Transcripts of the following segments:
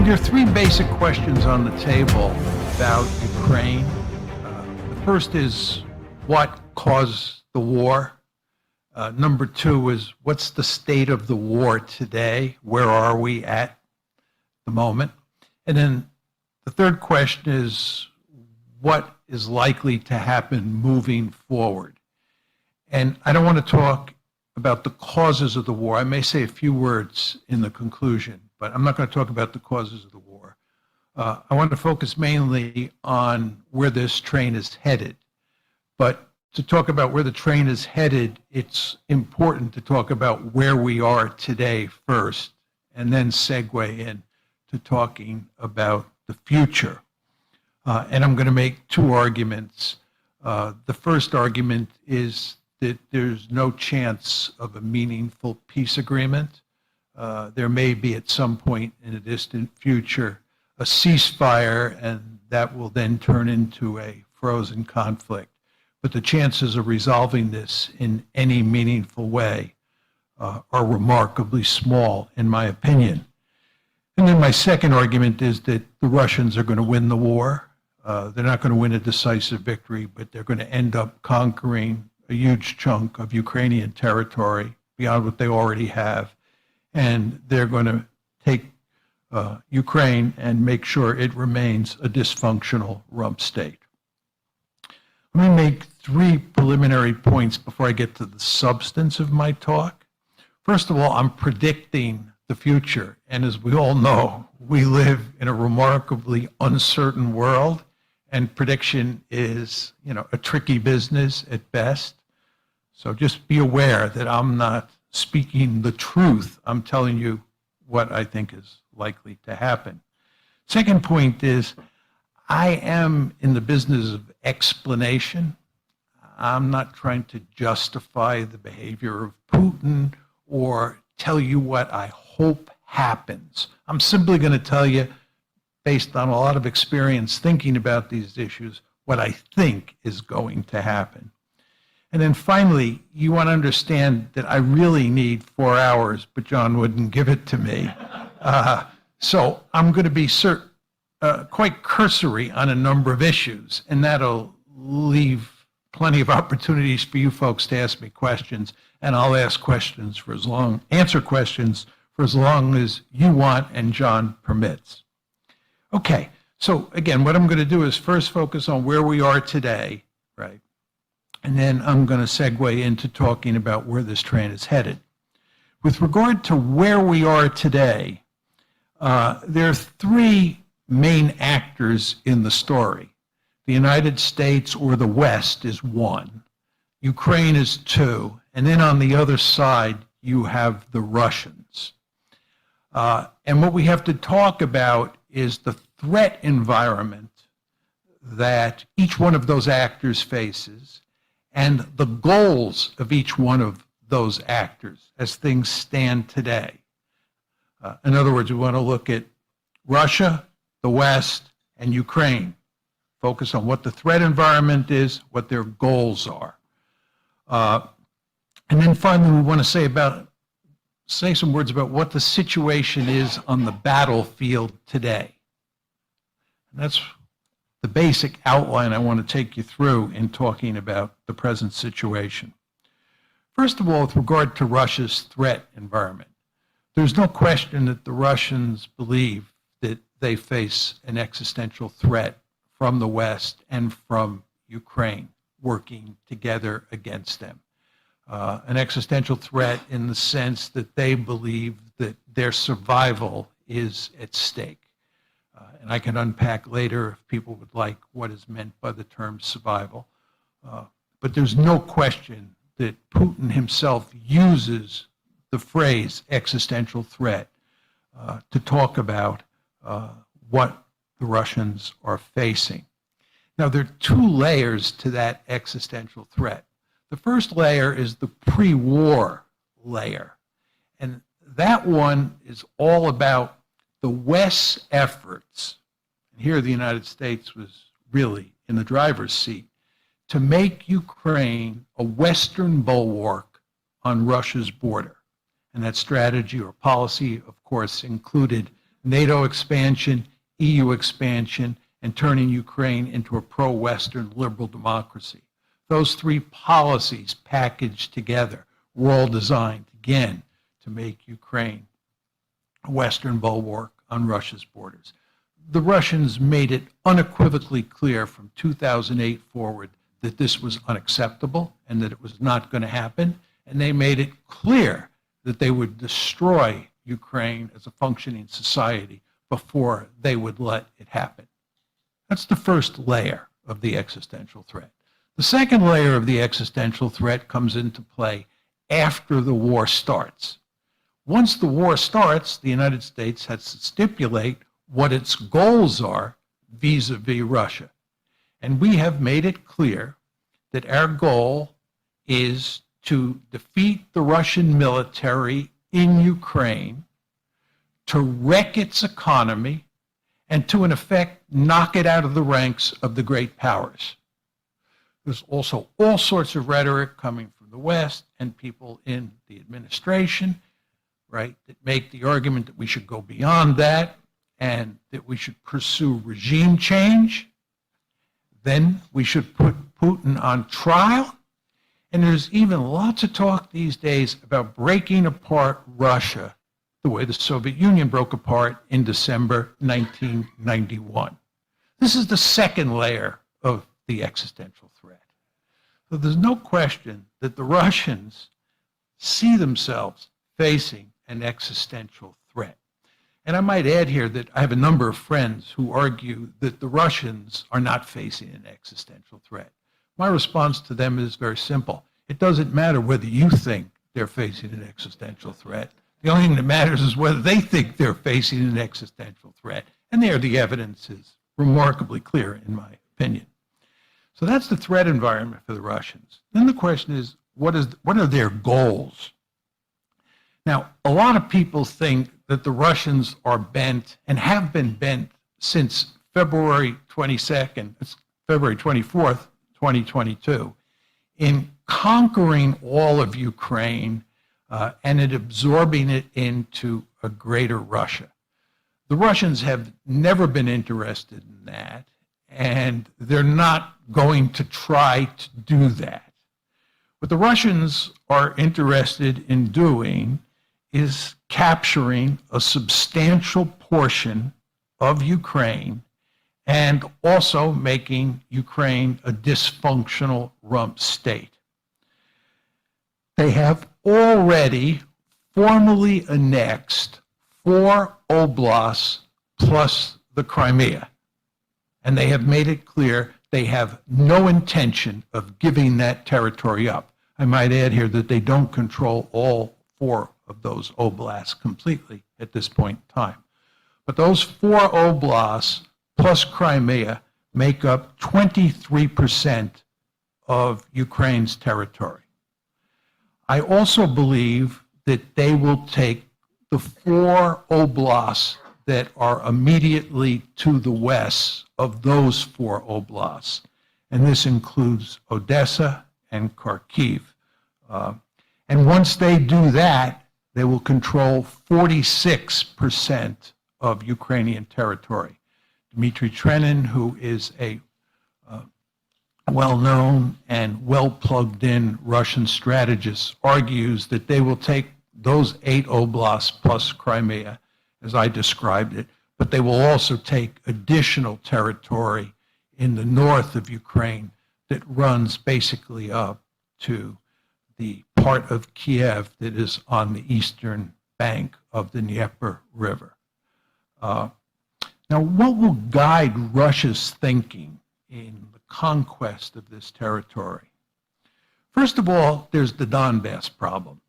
There are three basic questions on the table about Ukraine. The first is what caused the war? Number two is what's the state of the war today? Where are we at the moment? And then the third question is what is likely to happen moving forward? And I don't want to talk about the causes of the war. I may say a few words in the conclusion, but I'm not going to talk about the causes of the war. I want to focus mainly on where this train is headed. But to talk about where the train is headed, it's important to talk about where we are today first, and then segue in to talking about the future. And I'm going to make two arguments. The first argument is that there's no chance of a meaningful peace agreement. There may be at some point in a distant future a ceasefire, and that will then turn into a frozen conflict. But the chances of resolving this in any meaningful way are remarkably small, in my opinion. And then my second argument is that the Russians are going to win the war. They're not going to win a decisive victory, but they're going to end up conquering a huge chunk of Ukrainian territory beyond what they already have. And they're going to take Ukraine and make sure it remains a dysfunctional rump state. Let me make three preliminary points before I get to the substance of my talk. First of all, I'm predicting the future. And as we all know, we live in a remarkably uncertain world, and prediction is, a tricky business at best. So just be aware that I'm not speaking the truth. I'm telling you what I think is likely to happen. Second point is, I am in the business of explanation. I'm not trying to justify the behavior of Putin or tell you what I hope happens. I'm simply going to tell you, based on a lot of experience thinking about these issues, what I think is going to happen. And then finally, you want to understand that I really need 4 hours, but John wouldn't give it to me. So I'm going to be quite cursory on a number of issues, and that'll leave plenty of opportunities for you folks to ask me questions, and I'll answer questions for as long as you want and John permits. Okay, so again, what I'm going to do is first focus on where we are today, right? And then I'm going to segue into talking about where this train is headed. With regard to where we are today, there are three main actors in the story. The United States or the West is one, Ukraine is two, and then on the other side you have the Russians. And what we have to talk about is the threat environment that each one of those actors faces and the goals of each one of those actors as things stand today. In other words, we want to look at Russia, the West, and Ukraine. Focus on what the threat environment is, what their goals are. And then finally, we want to say some words about what the situation is on the battlefield today. And that's the basic outline I want to take you through in talking about the present situation. First of all, with regard to Russia's threat environment, there's no question that the Russians believe that they face an existential threat from the West and from Ukraine working together against them. An existential threat in the sense that they believe that their survival is at stake. And I can unpack later, if people would like, what is meant by the term survival. But there's no question that Putin himself uses the phrase existential threat to talk about what the Russians are facing. Now, there are two layers to that existential threat. The first layer is the pre-war layer. And that one is all about the West's efforts, and here the United States was really in the driver's seat, to make Ukraine a Western bulwark on Russia's border. And that strategy or policy, of course, included NATO expansion, EU expansion, and turning Ukraine into a pro-Western liberal democracy. Those three policies packaged together were all designed, again, to make Ukraine a Western bulwark on Russia's borders. The Russians made it unequivocally clear from 2008 forward that this was unacceptable and that it was not going to happen, and they made it clear that they would destroy Ukraine as a functioning society before they would let it happen. That's the first layer of the existential threat. The second layer of the existential threat comes into play after the war starts. Once the war starts, the United States has to stipulate what its goals are vis-a-vis Russia. And we have made it clear that our goal is to defeat the Russian military in Ukraine, to wreck its economy, and to, in effect, knock it out of the ranks of the great powers. There's also all sorts of rhetoric coming from the West and people in the administration, right, that make the argument that we should go beyond that and that we should pursue regime change. Then we should put Putin on trial. And there's even lots of talk these days about breaking apart Russia the way the Soviet Union broke apart in December 1991. This is the second layer of the existential threat. So there's no question that the Russians see themselves facing an existential threat. And I might add here that I have a number of friends who argue that the Russians are not facing an existential threat. My response to them is very simple. It doesn't matter whether you think they're facing an existential threat. The only thing that matters is whether they think they're facing an existential threat. And there the evidence is remarkably clear, in my opinion. So that's the threat environment for the Russians. Then the question is, what are their goals? Now, a lot of people think that the Russians are bent and have been bent since February 22nd, it's February 24th, 2022, in conquering all of Ukraine and in absorbing it into a greater Russia. The Russians have never been interested in that, and they're not going to try to do that. What the Russians are interested in doing is capturing a substantial portion of Ukraine and also making Ukraine a dysfunctional rump state. They have already formally annexed 4 oblasts plus the Crimea, and they have made it clear they have no intention of giving that territory up. I might add here that they don't control all 4 of those oblasts completely at this point in time. But those 4 oblasts plus Crimea make up 23% of Ukraine's territory. I also believe that they will take the 4 oblasts that are immediately to the west of those 4 oblasts, and this includes Odessa and Kharkiv. And once they do that, they will control 46% of Ukrainian territory. Dmitry Trenin, who is a well-known and well-plugged-in Russian strategist, argues that they will take those 8 oblasts plus Crimea, as I described it, but they will also take additional territory in the north of Ukraine that runs basically up to the part of Kiev that is on the eastern bank of the Dnieper River. Now, what will guide Russia's thinking in the conquest of this territory? First of all, there's the Donbass problem.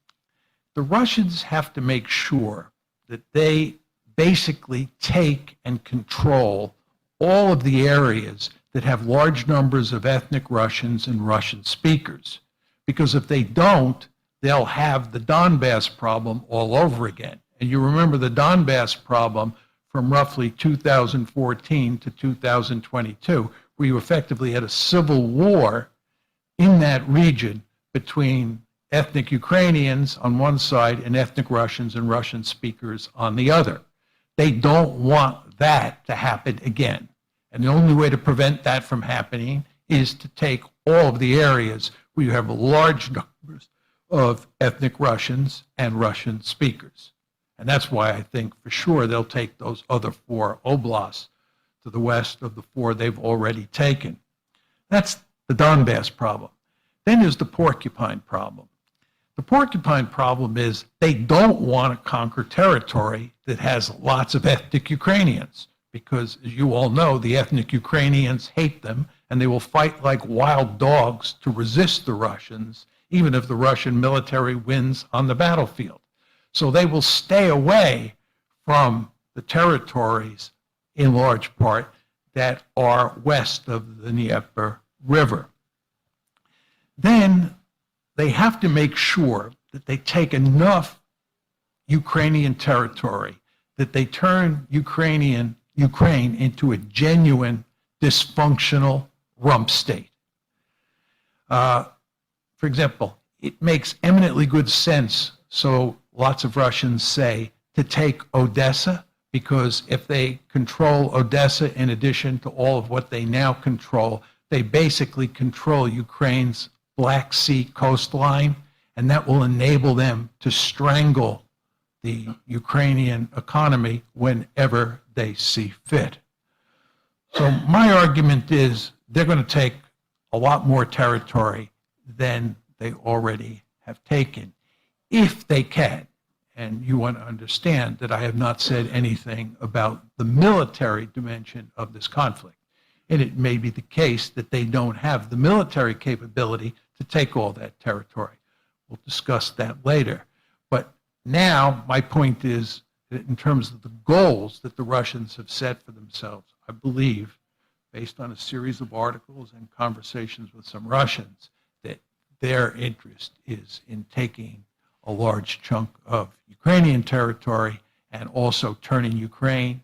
The Russians have to make sure that they basically take and control all of the areas that have large numbers of ethnic Russians and Russian speakers. Because if they don't, they'll have the Donbass problem all over again. And you remember the Donbass problem from roughly 2014 to 2022, where you effectively had a civil war in that region between ethnic Ukrainians on one side and ethnic Russians and Russian speakers on the other. They don't want that to happen again. And the only way to prevent that from happening is to take all of the areas where you have large numbers of ethnic Russians and Russian speakers. And that's why I think for sure they'll take those other 4 oblasts to the west of the 4 they've already taken. That's the Donbass problem. Then there's the porcupine problem. The porcupine problem is they don't want to conquer territory that has lots of ethnic Ukrainians, because as you all know, the ethnic Ukrainians hate them and they will fight like wild dogs to resist the Russians, even if the Russian military wins on the battlefield. So they will stay away from the territories, in large part, that are west of the Dnieper River. Then they have to make sure that they take enough Ukrainian territory that they turn Ukraine into a genuine dysfunctional rump state. For example, it makes eminently good sense, so lots of Russians say, to take Odessa, because if they control Odessa in addition to all of what they now control, they basically control Ukraine's Black Sea coastline, and that will enable them to strangle the Ukrainian economy whenever they see fit. So my argument is they're going to take a lot more territory than they already have taken, if they can. And you want to understand that I have not said anything about the military dimension of this conflict. And it may be the case that they don't have the military capability to take all that territory. We'll discuss that later. But now my point is that in terms of the goals that the Russians have set for themselves, I believe, based on a series of articles and conversations with some Russians, that their interest is in taking a large chunk of Ukrainian territory and also turning Ukraine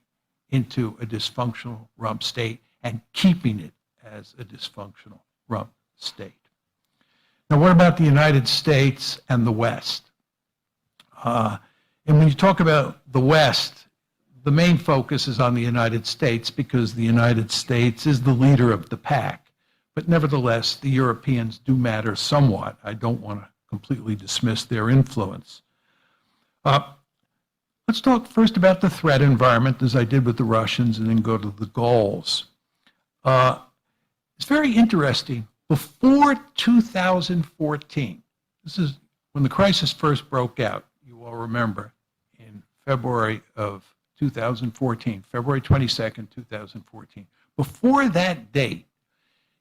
into a dysfunctional rump state and keeping it as a dysfunctional rump state. Now, what about the United States and the West? And when you talk about the West, the main focus is on the United States because the United States is the leader of the pack. But nevertheless, the Europeans do matter somewhat. I don't want to completely dismiss their influence. Let's talk first about the threat environment, as I did with the Russians, and then go to the goals. It's very interesting. Before 2014, this is when the crisis first broke out, you all remember, in February of 2014, February 22nd, 2014. Before that date,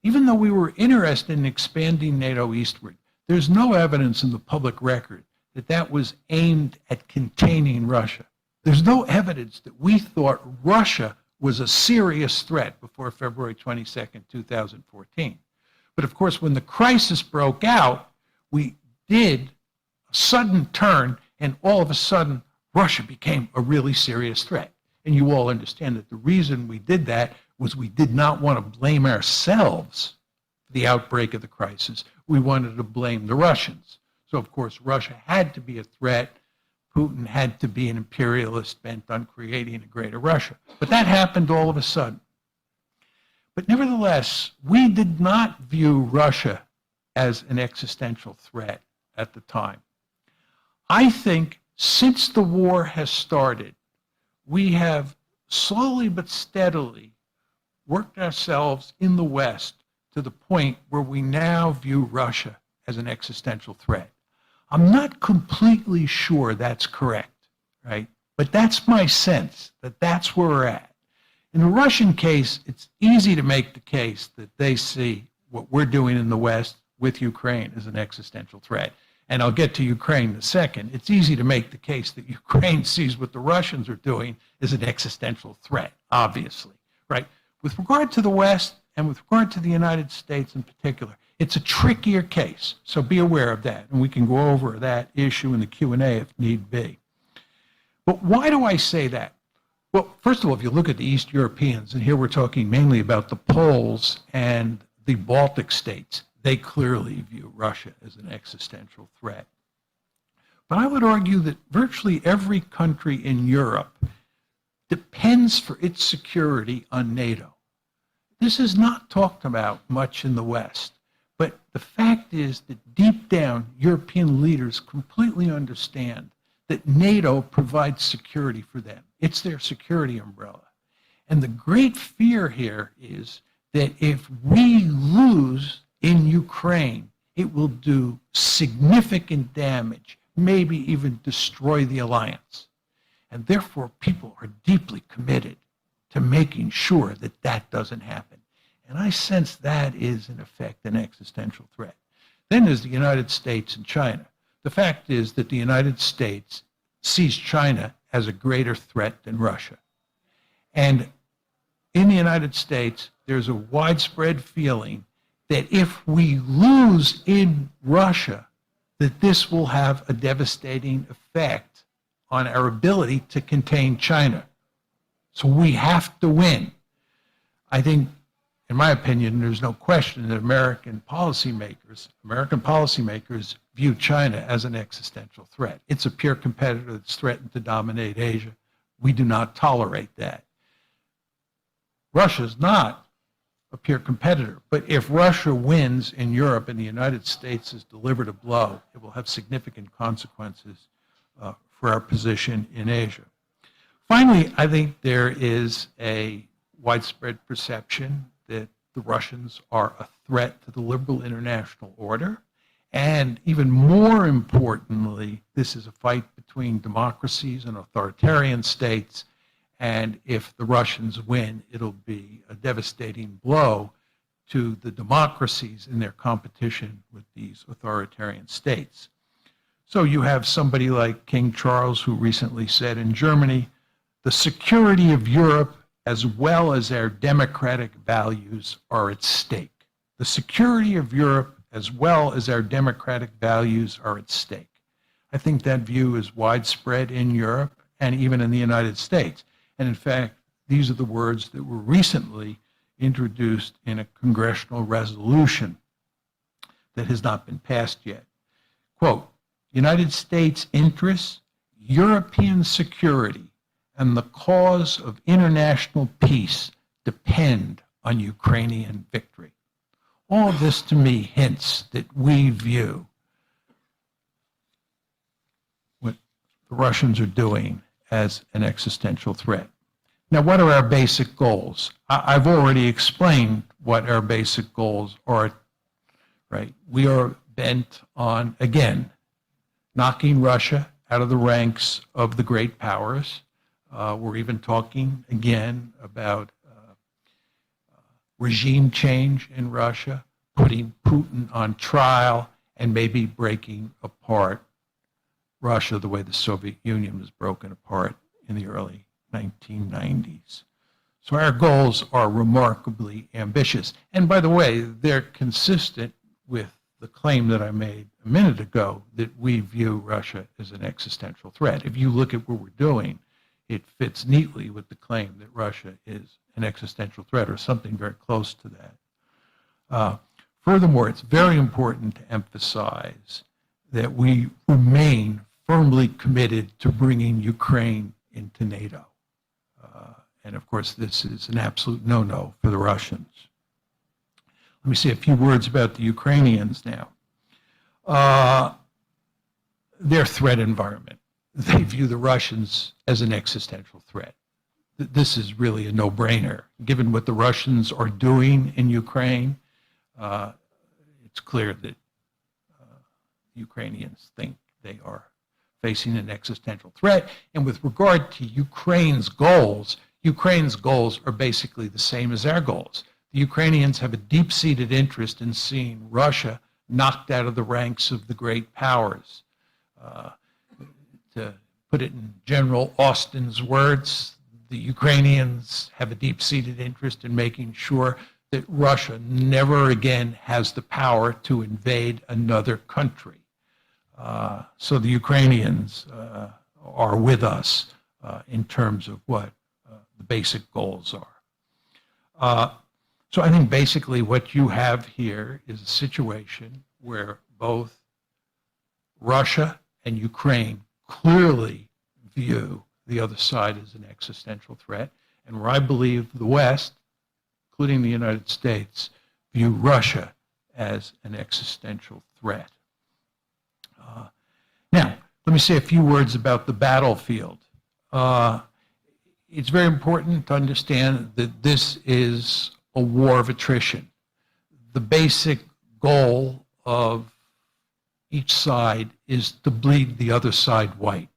even though we were interested in expanding NATO eastward, there's no evidence in the public record that that was aimed at containing Russia. There's no evidence that we thought Russia was a serious threat before February 22nd, 2014. But of course, when the crisis broke out, we did a sudden turn, and all of a sudden, Russia became a really serious threat. And you all understand that the reason we did that was we did not want to blame ourselves for the outbreak of the crisis. We wanted to blame the Russians. So of course, Russia had to be a threat. Putin had to be an imperialist bent on creating a greater Russia. But that happened all of a sudden. But nevertheless, we did not view Russia as an existential threat at the time. I think since the war has started, we have slowly but steadily worked ourselves in the West to the point where we now view Russia as an existential threat. I'm not completely sure that's correct, right? But that's my sense, that that's where we're at. In the Russian case, it's easy to make the case that they see what we're doing in the West with Ukraine as an existential threat. And I'll get to Ukraine in a second. It's easy to make the case that Ukraine sees what the Russians are doing as an existential threat, obviously, right? With regard to the West and with regard to the United States in particular, it's a trickier case, so be aware of that. And we can go over that issue in the Q&A if need be. But why do I say that? Well, first of all, if you look at the East Europeans, and here we're talking mainly about the Poles and the Baltic states, they clearly view Russia as an existential threat. But I would argue that virtually every country in Europe depends for its security on NATO. This is not talked about much in the West, but the fact is that deep down, European leaders completely understand that NATO provides security for them. It's their security umbrella. And the great fear here is that if we lose in Ukraine, it will do significant damage, maybe even destroy the alliance. And therefore, people are deeply committed to making sure that that doesn't happen. And I sense that is, in effect, an existential threat. Then there's the United States and China. The fact is that the United States sees China as a greater threat than Russia. And in the United States, there's a widespread feeling that if we lose in Russia, that this will have a devastating effect on our ability to contain China. So we have to win. I think, in my opinion, there's no question that American policymakers view China as an existential threat. It's a peer competitor that's threatened to dominate Asia. We do not tolerate that. Russia's not a peer competitor, but if Russia wins in Europe and the United States is delivered a blow, it will have significant consequences for our position in Asia. Finally, I think there is a widespread perception that the Russians are a threat to the liberal international order. And even more importantly, this is a fight between democracies and authoritarian states. And if the Russians win, it'll be a devastating blow to the democracies in their competition with these authoritarian states. So you have somebody like King Charles, who recently said in Germany, the security of Europe as well as our democratic values are at stake. The security of Europe as well as our democratic values are at stake. I think that view is widespread in Europe and even in the United States. And in fact, these are the words that were recently introduced in a congressional resolution that has not been passed yet. Quote, United States interests, European security, and the cause of international peace depend on Ukrainian victory. All of this to me hints that we view what the Russians are doing as an existential threat. Now, what are our basic goals? I've already explained what our basic goals are, right? We are bent on, again, knocking Russia out of the ranks of the great powers. We're even talking, again, about regime change in Russia, putting Putin on trial, and maybe breaking apart Russia the way the Soviet Union was broken apart in the early 1990s. So our goals are remarkably ambitious. And by the way, they're consistent with the claim that I made a minute ago that we view Russia as an existential threat. If you look at what we're doing, it fits neatly with the claim that Russia is an existential threat or something very close to that. Furthermore, it's very important to emphasize that we remain firmly committed to bringing Ukraine into NATO. And of course, this is an absolute no-no for the Russians. Let me say a few words about the Ukrainians now. Their threat environment. They view the Russians as an existential threat. This is really a no-brainer. Given what the Russians are doing in Ukraine, it's clear that Ukrainians think they are facing an existential threat. And with regard to Ukraine's goals are basically the same as our goals. The Ukrainians have a deep-seated interest in seeing Russia knocked out of the ranks of the great powers. To put it in General Austin's words, the Ukrainians have a deep-seated interest in making sure that Russia never again has the power to invade another country. So the Ukrainians are with us in terms of what the basic goals are. So I think basically what you have here is a situation where both Russia and Ukraine clearly view the other side as an existential threat, and where I believe the West, including the United States, view Russia as an existential threat. Now, let me say a few words about the battlefield. It's very important to understand that this is a war of attrition. The basic goal of each side is to bleed the other side white.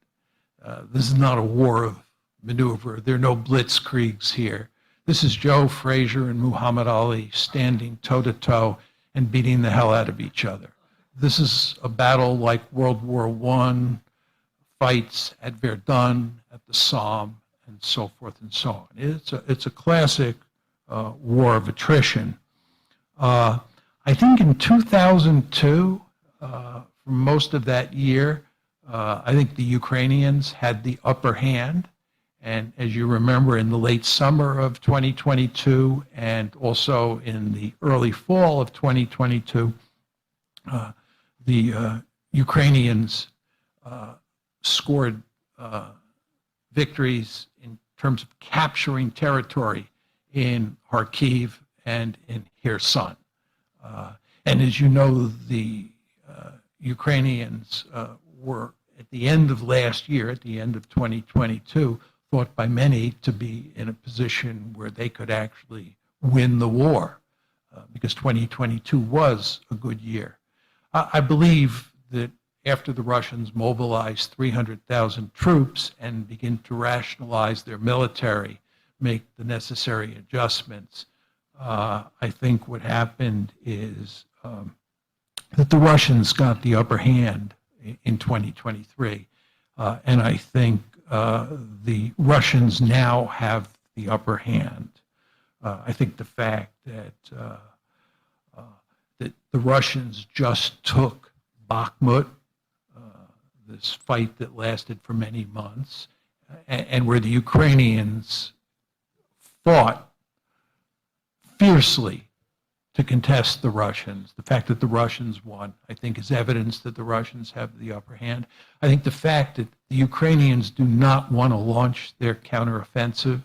This is not a war of maneuver. There are no blitzkriegs here. This is Joe Frazier and Muhammad Ali standing toe-to-toe and beating the hell out of each other. This is a battle like World War I, fights at Verdun, at the Somme, and so forth and so on. It's a classic war of attrition. I think in 2002, for most of that year, I think the Ukrainians had the upper hand. And as you remember, in the late summer of 2022 and also in the early fall of 2022, the Ukrainians scored victories in terms of capturing territory in Kharkiv and in Kherson. And as you know, the Ukrainians were, at the end of last year, at the end of 2022, thought by many to be in a position where they could actually win the war, because 2022 was a good year. I believe that after the Russians mobilize 300,000 troops and begin to rationalize their military, make the necessary adjustments, I think what happened is that the Russians got the upper hand in 2023. And I think the Russians now have the upper hand. I think the fact that that the Russians just took Bakhmut, this fight that lasted for many months, and where the Ukrainians fought fiercely to contest the Russians. The fact that the Russians won, I think, is evidence that the Russians have the upper hand. I think the fact that the Ukrainians do not want to launch their counteroffensive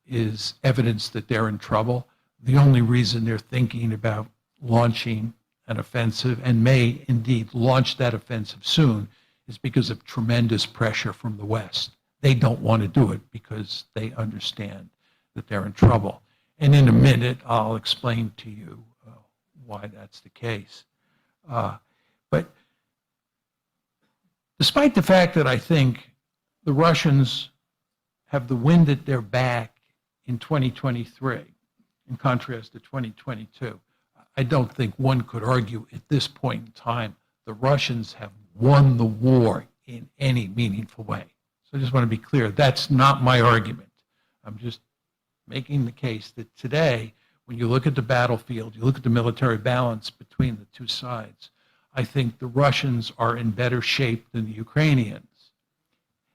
is evidence that they're in trouble. The only reason they're thinking about launching an offensive, and may indeed launch that offensive soon, is because of tremendous pressure from the West. They don't want to do it because they understand that they're in trouble. And in a minute, I'll explain to you why that's the case. But despite the fact that I think the Russians have the wind at their back in 2023, in contrast to 2022, I don't think one could argue at this point in time the Russians have won the war in any meaningful way. So I just want to be clear, that's not my argument. I'm just making the case that today, when you look at the battlefield, you look at the military balance between the two sides, I think the Russians are in better shape than the Ukrainians.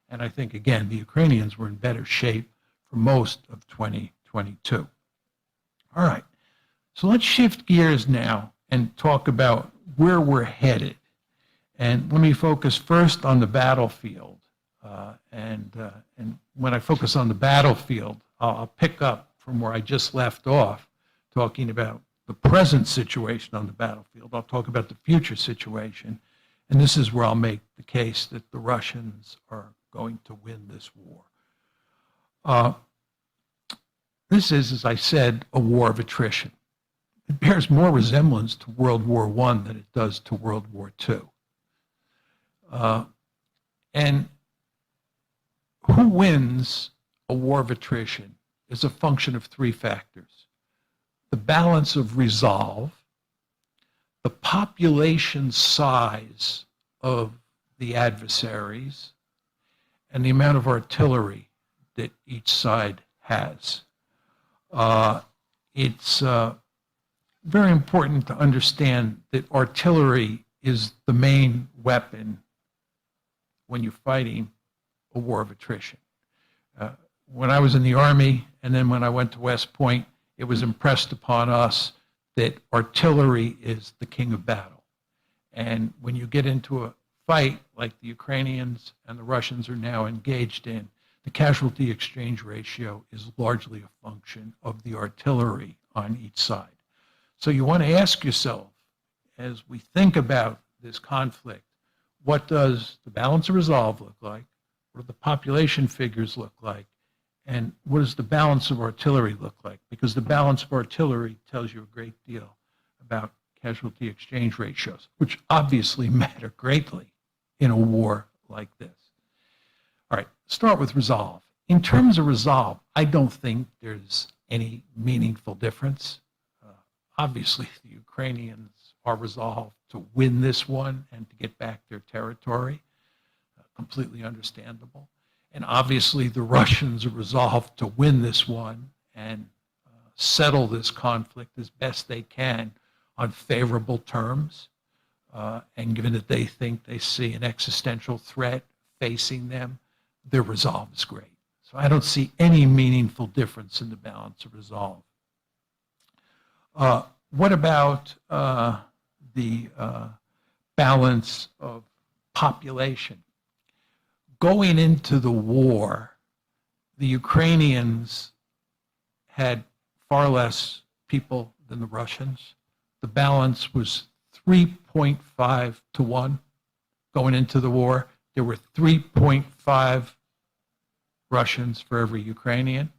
And I think, again, the Ukrainians were in better shape for most of 2022. All right, so let's shift gears now and talk about where we're headed. And let me focus first on the battlefield. And when I focus on the battlefield, I'll pick up from where I just left off, talking about the present situation on the battlefield. I'll talk about the future situation, and this is where I'll make the case that the Russians are going to win this war. This is, as I said, a war of attrition. It bears more resemblance to World War I than it does to World War II. And who wins a war of attrition is a function of three factors: the balance of resolve, the population size of the adversaries, and the amount of artillery that each side has. It's very important to understand that artillery is the main weapon when you're fighting a war of attrition. When I was in the Army, and then when I went to West Point, it was impressed upon us that artillery is the king of battle. And when you get into a fight like the Ukrainians and the Russians are now engaged in, the casualty exchange ratio is largely a function of the artillery on each side. So you want to ask yourself, as we think about this conflict, what does the balance of resolve look like? What do the population figures look like? And what does the balance of artillery look like? Because the balance of artillery tells you a great deal about casualty exchange ratios, which obviously matter greatly in a war like this. All right, start with resolve. In terms of resolve, I don't think there's any meaningful difference. Obviously, the Ukrainians are resolved to win this one and to get back their territory. Completely understandable. And obviously, the Russians are resolved to win this one and settle this conflict as best they can on favorable terms. And given that they think they see an existential threat facing them, their resolve is great. So I don't see any meaningful difference in the balance of resolve. What about the balance of population? Going into the war, the Ukrainians had far less people than the Russians. The balance was 3.5 to 1 going into the war. There were 3.5 Russians for every Ukrainian.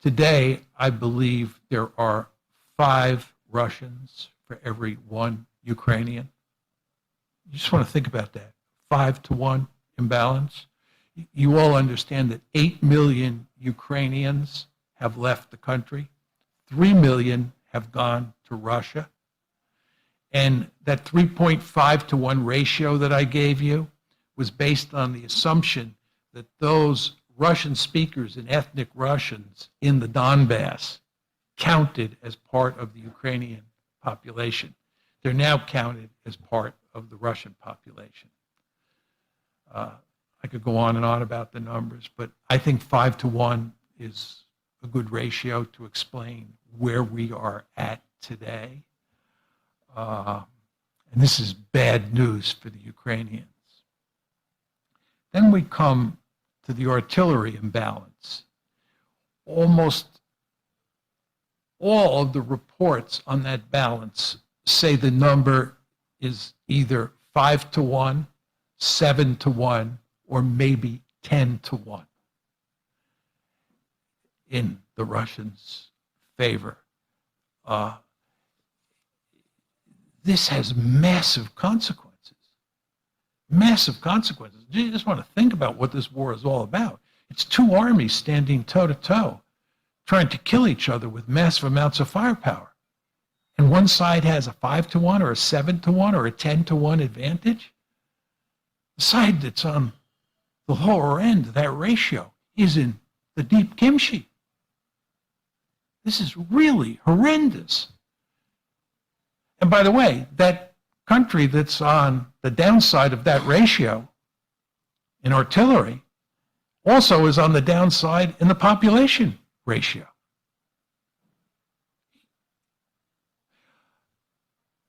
Today, I believe there are 5 Russians for every 1 Ukrainian. You just want to think about that. 5 to 1 imbalance. You all understand that 8 million Ukrainians have left the country. 3 million have gone to Russia. And that 3.5 to 1 ratio that I gave you was based on the assumption that those Russian speakers and ethnic Russians in the Donbass counted as part of the Ukrainian population. They're now counted as part of the Russian population. I could go on and on about the numbers, but I think 5 to 1 is a good ratio to explain where we are at today. And this is bad news for the Ukrainians. Then we come to the artillery imbalance. Almost all of the reports on that balance say the number is either 5 to 1, 7 to 1, or maybe 10 to 1 in the Russians' favor. This has massive consequences. Massive consequences. You just want to think about what this war is all about. It's 2 armies standing toe-to-toe, trying to kill each other with massive amounts of firepower. And one side has a 5 to 1 or a 7 to 1 or a 10 to 1 advantage. The side that's on the lower end of that ratio is in the deep kimchi. This is really horrendous. And by the way, that country that's on the downside of that ratio in artillery also is on the downside in the population ratio.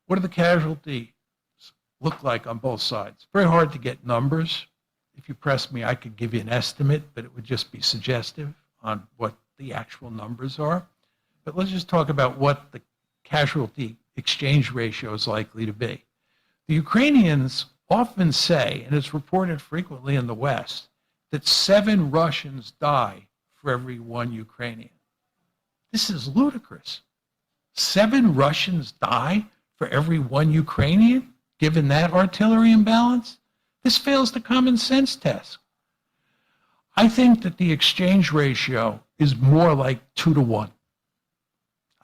What do the casualties look like on both sides? Very hard to get numbers. If you press me, I could give you an estimate, but it would just be suggestive on what the actual numbers are. But let's just talk about what the casualty exchange ratio is likely to be. The Ukrainians often say, and it's reported frequently in the West, that 7 Russians die for every 1 Ukrainian. This is ludicrous. 7 Russians die for every 1 Ukrainian, given that artillery imbalance? This fails the common sense test. I think that the exchange ratio is more like 2 to 1.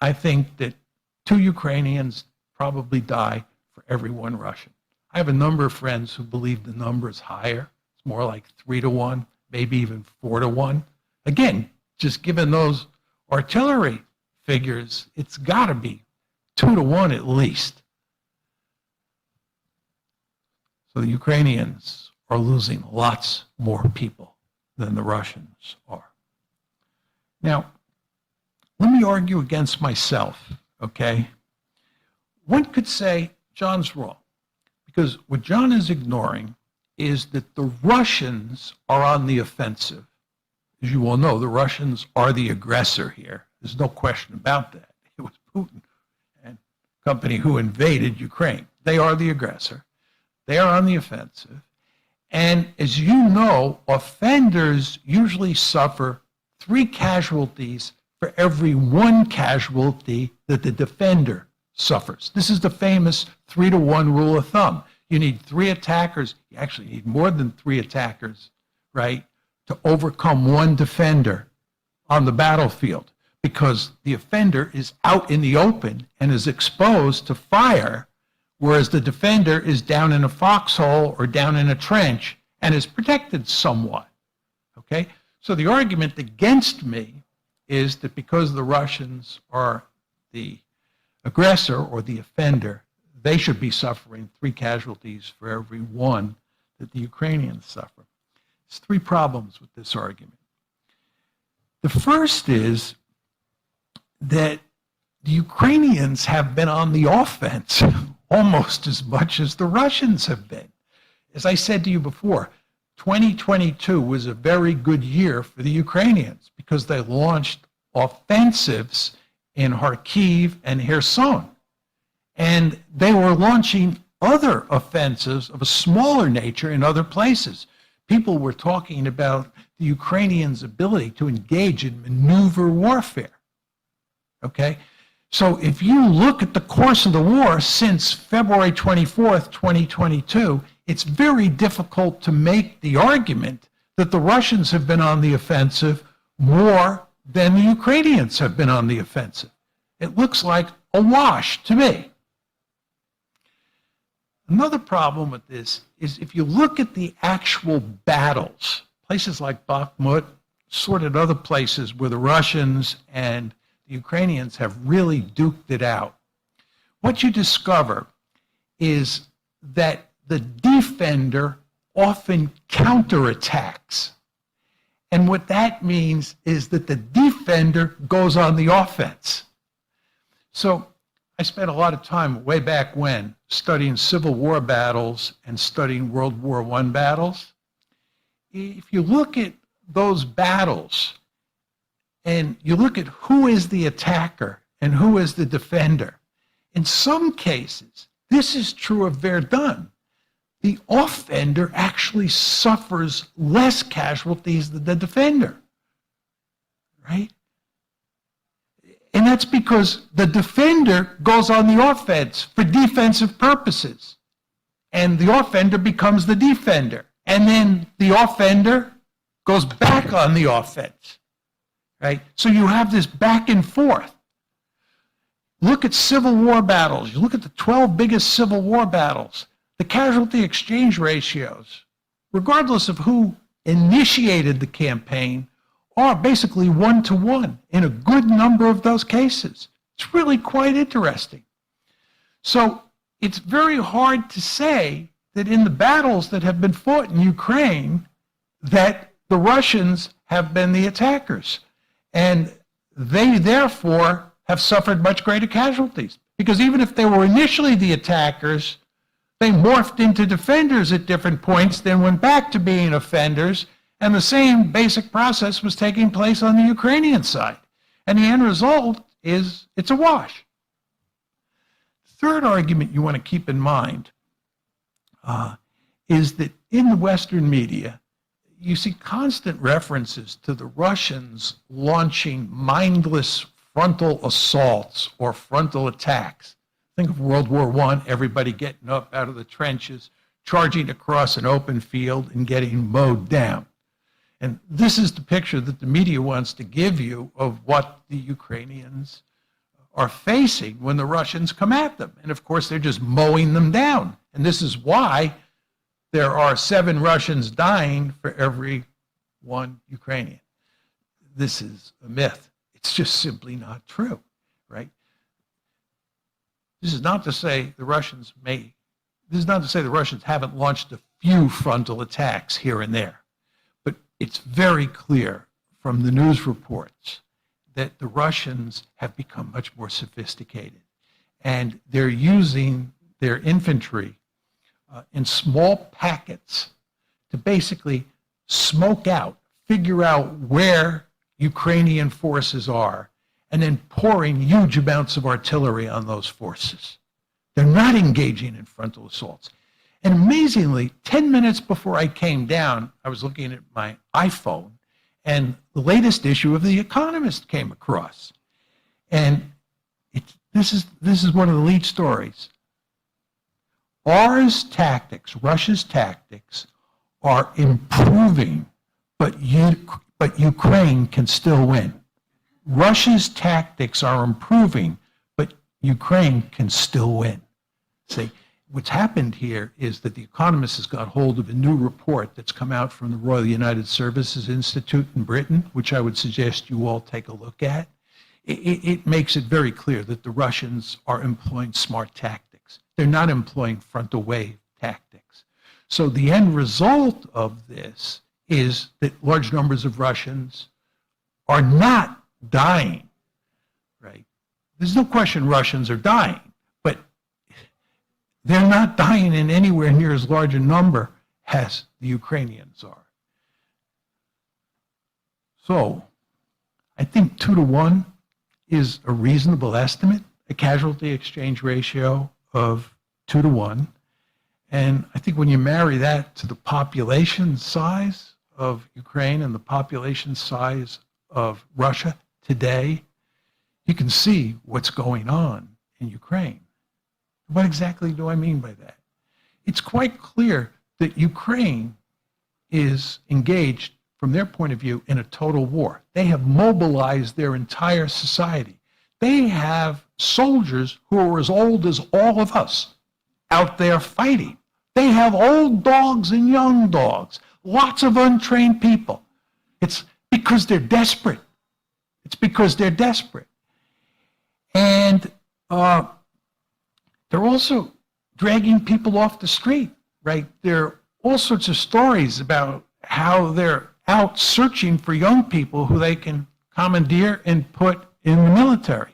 I think that 2 Ukrainians probably die for every 1 Russian. I have a number of friends who believe the number is higher. It's more like 3 to 1, maybe even 4 to 1. Again, just given those artillery figures, it's got to be 2 to 1 at least. So the Ukrainians are losing lots more people than the Russians are. Now, let me argue against myself, okay? One could say John's wrong, because what John is ignoring is that the Russians are on the offensive as you all know, the Russians are the aggressor here. There's no question about that. It was Putin and company who invaded Ukraine. They are the aggressor. They are on the offensive. And as you know, offenders usually suffer 3 casualties for every 1 casualty that the defender suffers. This is the famous 3-to-1 rule of thumb. You need 3 attackers. You actually need more than 3 attackers, right, to overcome 1 defender on the battlefield, because the offender is out in the open and is exposed to fire, whereas the defender is down in a foxhole or down in a trench and is protected somewhat, okay? So the argument against me is that because the Russians are the aggressor or the offender, they should be suffering 3 casualties for every 1 that the Ukrainians suffer. There's 3 problems with this argument. The first is that the Ukrainians have been on the offense almost as much as the Russians have been. As I said to you before, 2022 was a very good year for the Ukrainians because they launched offensives in Kharkiv and Kherson. And they were launching other offensives of a smaller nature in other places. People were talking about the Ukrainians' ability to engage in maneuver warfare. Okay? So if you look at the course of the war since February 24th, 2022, it's very difficult to make the argument that the Russians have been on the offensive more than the Ukrainians have been on the offensive. It looks like a wash to me. Another problem with this is if you look at the actual battles, places like Bakhmut, sorted other places where the Russians and the Ukrainians have really duked it out, what you discover is that the defender often counterattacks. And what that means is that the defender goes on the offense. So I spent a lot of time way back when studying Civil War battles and studying World War I battles. If you look at those battles and you look at who is the attacker and who is the defender, in some cases, this is true of Verdun. The offender actually suffers less casualties than the defender, right? And that's because the defender goes on the offense for defensive purposes. And the offender becomes the defender. And then the offender goes back on the offense, right? So you have this back and forth. Look at Civil War battles. You look at the 12 biggest Civil War battles. The casualty exchange ratios, regardless of who initiated the campaign, are basically 1-to-1 in a good number of those cases. It's really quite interesting. So it's very hard to say that in the battles that have been fought in Ukraine, that the Russians have been the attackers. And they therefore have suffered much greater casualties. Because even if they were initially the attackers, they morphed into defenders at different points, then went back to being offenders, and the same basic process was taking place on the Ukrainian side. And the end result is it's a wash. The third argument you want to keep in mind is that in the Western media, you see constant references to the Russians launching mindless frontal assaults or frontal attacks. Think of World War I, everybody getting up out of the trenches, charging across an open field and getting mowed down. And this is the picture that the media wants to give you of what the Ukrainians are facing when the Russians come at them. And of course, they're just mowing them down. And this is why there are 7 Russians dying for every 1 Ukrainian. This is a myth. It's just simply not true, right? This is not to say the Russians haven't launched a few frontal attacks here and there. But it's very clear from the news reports that the Russians have become much more sophisticated. And they're using their infantry in small packets to basically smoke out figure out where Ukrainian forces are, and then pouring huge amounts of artillery on those forces. They're not engaging in frontal assaults. And amazingly, 10 minutes before I came down, I was looking at my iPhone, and the latest issue of The Economist came across. And this is one of the lead stories. Russia's tactics are improving, but Ukraine can still win. Russia's tactics are improving, but Ukraine can still win. See, what's happened here is that The Economist has got hold of a new report that's come out from the Royal United Services Institute in Britain, which I would suggest you all take a look at. It makes it very clear that the Russians are employing smart tactics. They're not employing frontal wave tactics. So the end result of this is that large numbers of Russians are not dying, right? There's no question Russians are dying, but they're not dying in anywhere near as large a number as the Ukrainians are. So I think 2 to 1 is a reasonable estimate, a casualty exchange ratio of 2 to 1. And I think when you marry that to the population size of Ukraine and the population size of Russia today, you can see what's going on in Ukraine. What exactly do I mean by that? It's quite clear that Ukraine is engaged, from their point of view, in a total war. They have mobilized their entire society. They have soldiers who are as old as all of us out there fighting. They have old dogs and young dogs, lots of untrained people. It's because they're desperate. It's because they're desperate. And they're also dragging people off the street, right? There are all sorts of stories about how they're out searching for young people who they can commandeer and put in the military.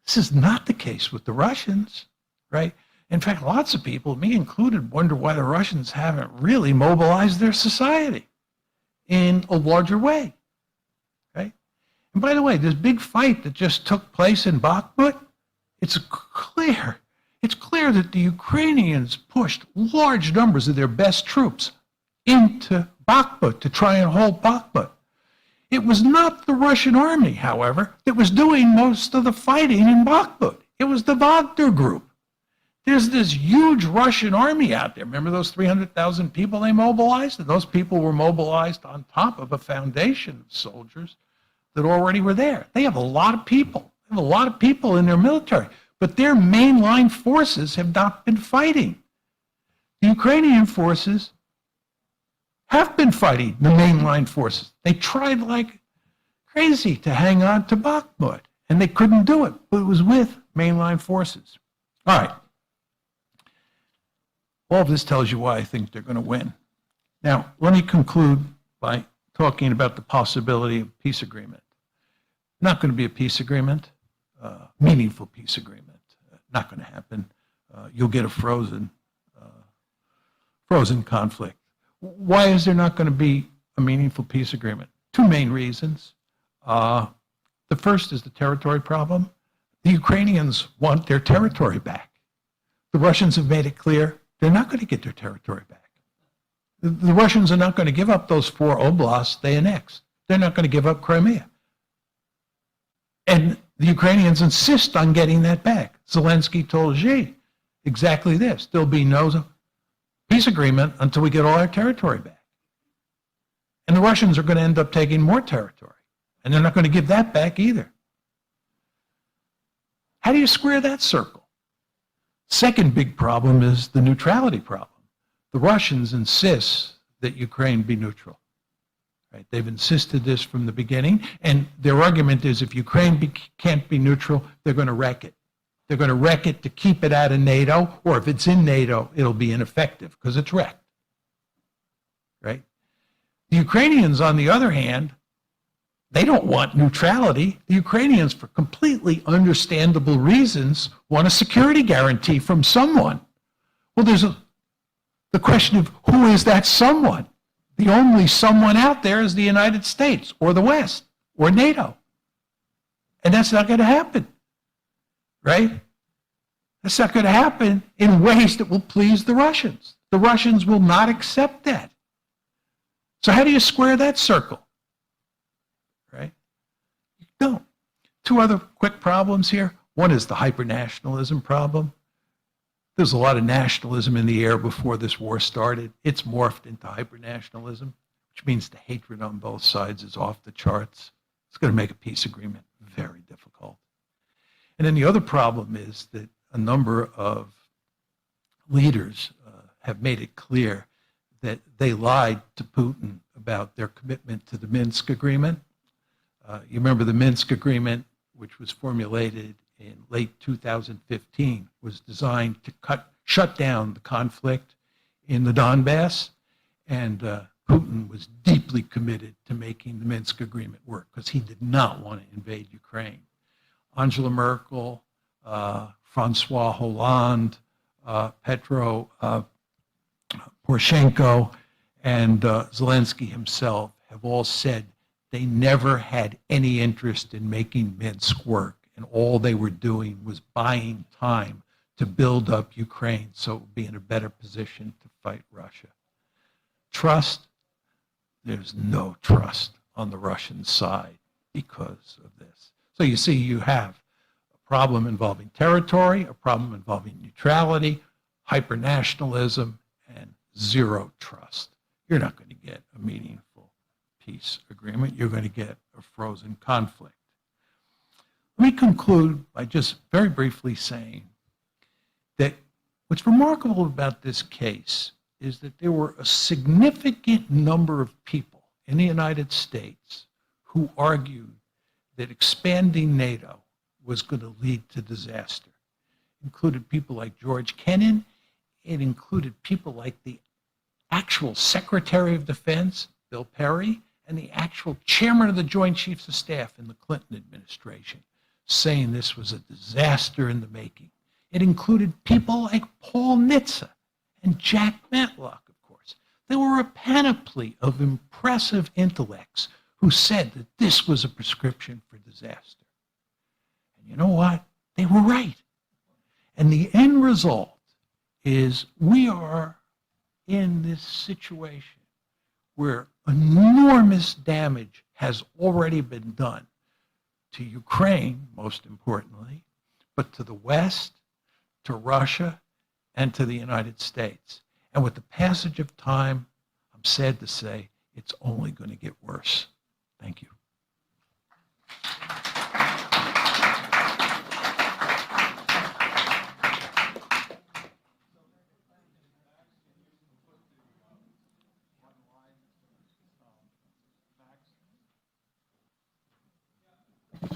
This is not the case with the Russians, right? In fact, lots of people, me included, wonder why the Russians haven't really mobilized their society in a larger way, right? And by the way, this big fight that just took place in Bakhmut, it's clear that the Ukrainians pushed large numbers of their best troops into Bakhmut to try and hold Bakhmut. It was not the Russian army, however, that was doing most of the fighting in Bakhmut. It was the Wagner group. There's this huge Russian army out there. Remember those 300,000 people they mobilized? And those people were mobilized on top of a foundation of soldiers that already were there. They have a lot of people. They have a lot of people in their military. But their mainline forces have not been fighting. The Ukrainian forces have been fighting the mainline forces. They tried like crazy to hang on to Bakhmut, and they couldn't do it, but it was with mainline forces. All right. All of this tells you why I think they're going to win. Now, let me conclude by talking about the possibility of peace agreement. Not going to be a peace agreement, meaningful peace agreement. Not going to happen. You'll get a frozen conflict. Why is there not going to be a meaningful peace agreement? Two main reasons. The first is the territory problem. The Ukrainians want their territory back. The Russians have made it clear they're not going to get their territory back. The Russians are not going to give up those 4 oblasts they annexed. They're not going to give up Crimea. And the Ukrainians insist on getting that back. Zelensky told Xi exactly this. There'll be no peace agreement until we get all our territory back. And the Russians are going to end up taking more territory. And they're not going to give that back either. How do you square that circle? Second big problem is the neutrality problem. The Russians insist that Ukraine be neutral. Right? They've insisted this from the beginning, and their argument is if Ukraine can't be neutral, they're going to wreck it. They're going to wreck it to keep it out of NATO, or if it's in NATO, it'll be ineffective because it's wrecked. Right? The Ukrainians, on the other hand, they don't want neutrality. The Ukrainians, for completely understandable reasons, want a security guarantee from someone. Well, there's the question of who is that someone? The only someone out there is the United States or the West or NATO. And that's not going to happen, right? That's not going to happen in ways that will please the Russians. The Russians will not accept that. So how do you square that circle, right? You don't. Two other quick problems here. One is the hyper-nationalism problem. There's a lot of nationalism in the air before this war started. It's morphed into hyper-nationalism, which means the hatred on both sides is off the charts. It's going to make a peace agreement very difficult. And then the other problem is that a number of leaders have made it clear that they lied to Putin about their commitment to the Minsk agreement. You remember the Minsk agreement, which was formulated in late 2015, was designed to shut down the conflict in the Donbass, and Putin was deeply committed to making the Minsk agreement work because he did not want to invade Ukraine. Angela Merkel, Francois Hollande, Petro Poroshenko, and Zelensky himself have all said they never had any interest in making Minsk work, and all they were doing was buying time to build up Ukraine so it would be in a better position to fight Russia. Trust? There's no trust on the Russian side because of this. So you see, you have a problem involving territory, a problem involving neutrality, hyper-nationalism, and zero trust. You're not going to get a meaningful peace agreement. You're going to get a frozen conflict. Let me conclude by just very briefly saying that what's remarkable about this case is that there were a significant number of people in the United States who argued that expanding NATO was going to lead to disaster. It included people like George Kennan. It included people like the actual Secretary of Defense, Bill Perry, and the actual chairman of the Joint Chiefs of Staff in the Clinton administration, saying this was a disaster in the making. It included people like Paul Nitze and Jack Matlock, of course. There were a panoply of impressive intellects who said that this was a prescription for disaster. And you know what? They were right. And the end result is we are in this situation where enormous damage has already been done to Ukraine, most importantly, but to the West, to Russia, and to the United States. And with the passage of time, I'm sad to say, it's only going to get worse. Thank you.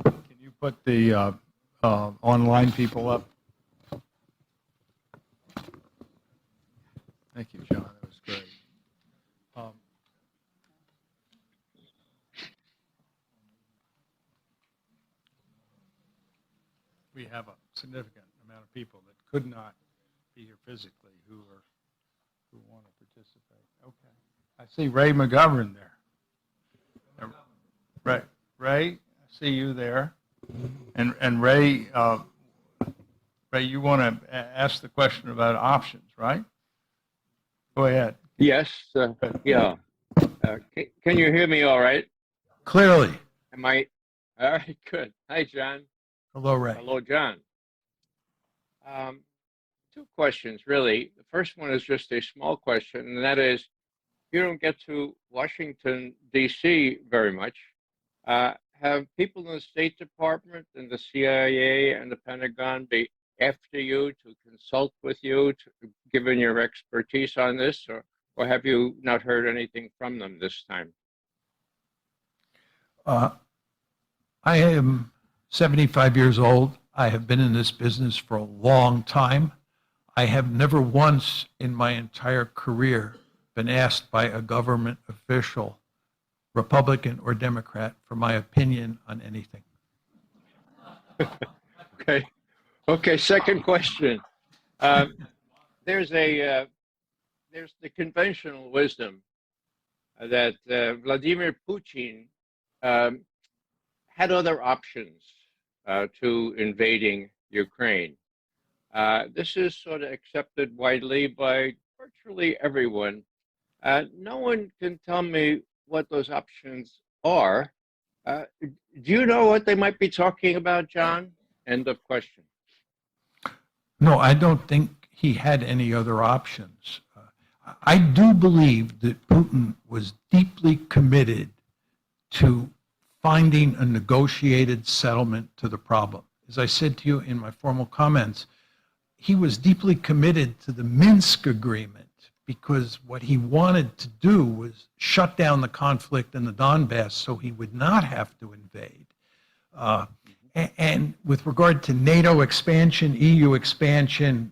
Can you put the online people up? Thank you, John. That was great. We have a significant amount of people that could not be here physically who want to participate. Okay. I see Ray McGovern there. Ray, I see you there. And Ray, you want to ask the question about options, right? Go ahead. Yes, yeah. Can you hear me all right? Clearly. Am I? All right, good. Hi, John. Hello, Ray. Hello, John. Two questions, really. The first one is just a small question, and that is, you don't get to Washington, D.C. very much. Have people in the State Department and the CIA and the Pentagon be after you to consult with you, given your expertise on this, or have you not heard anything from them this time? I am 75 years old. I have been in this business for a long time. I have never once in my entire career been asked by a government official, Republican or Democrat, for my opinion on anything. Okay. Okay, second question. There's the conventional wisdom that Vladimir Putin had other options to invading Ukraine. This is sort of accepted widely by virtually everyone. No one can tell me what those options are. Do you know what they might be talking about, John? End of question. No, I don't think he had any other options. I do believe that Putin was deeply committed to finding a negotiated settlement to the problem. As I said to you in my formal comments, he was deeply committed to the Minsk agreement because what he wanted to do was shut down the conflict in the Donbass so he would not have to invade. And with regard to NATO expansion, EU expansion,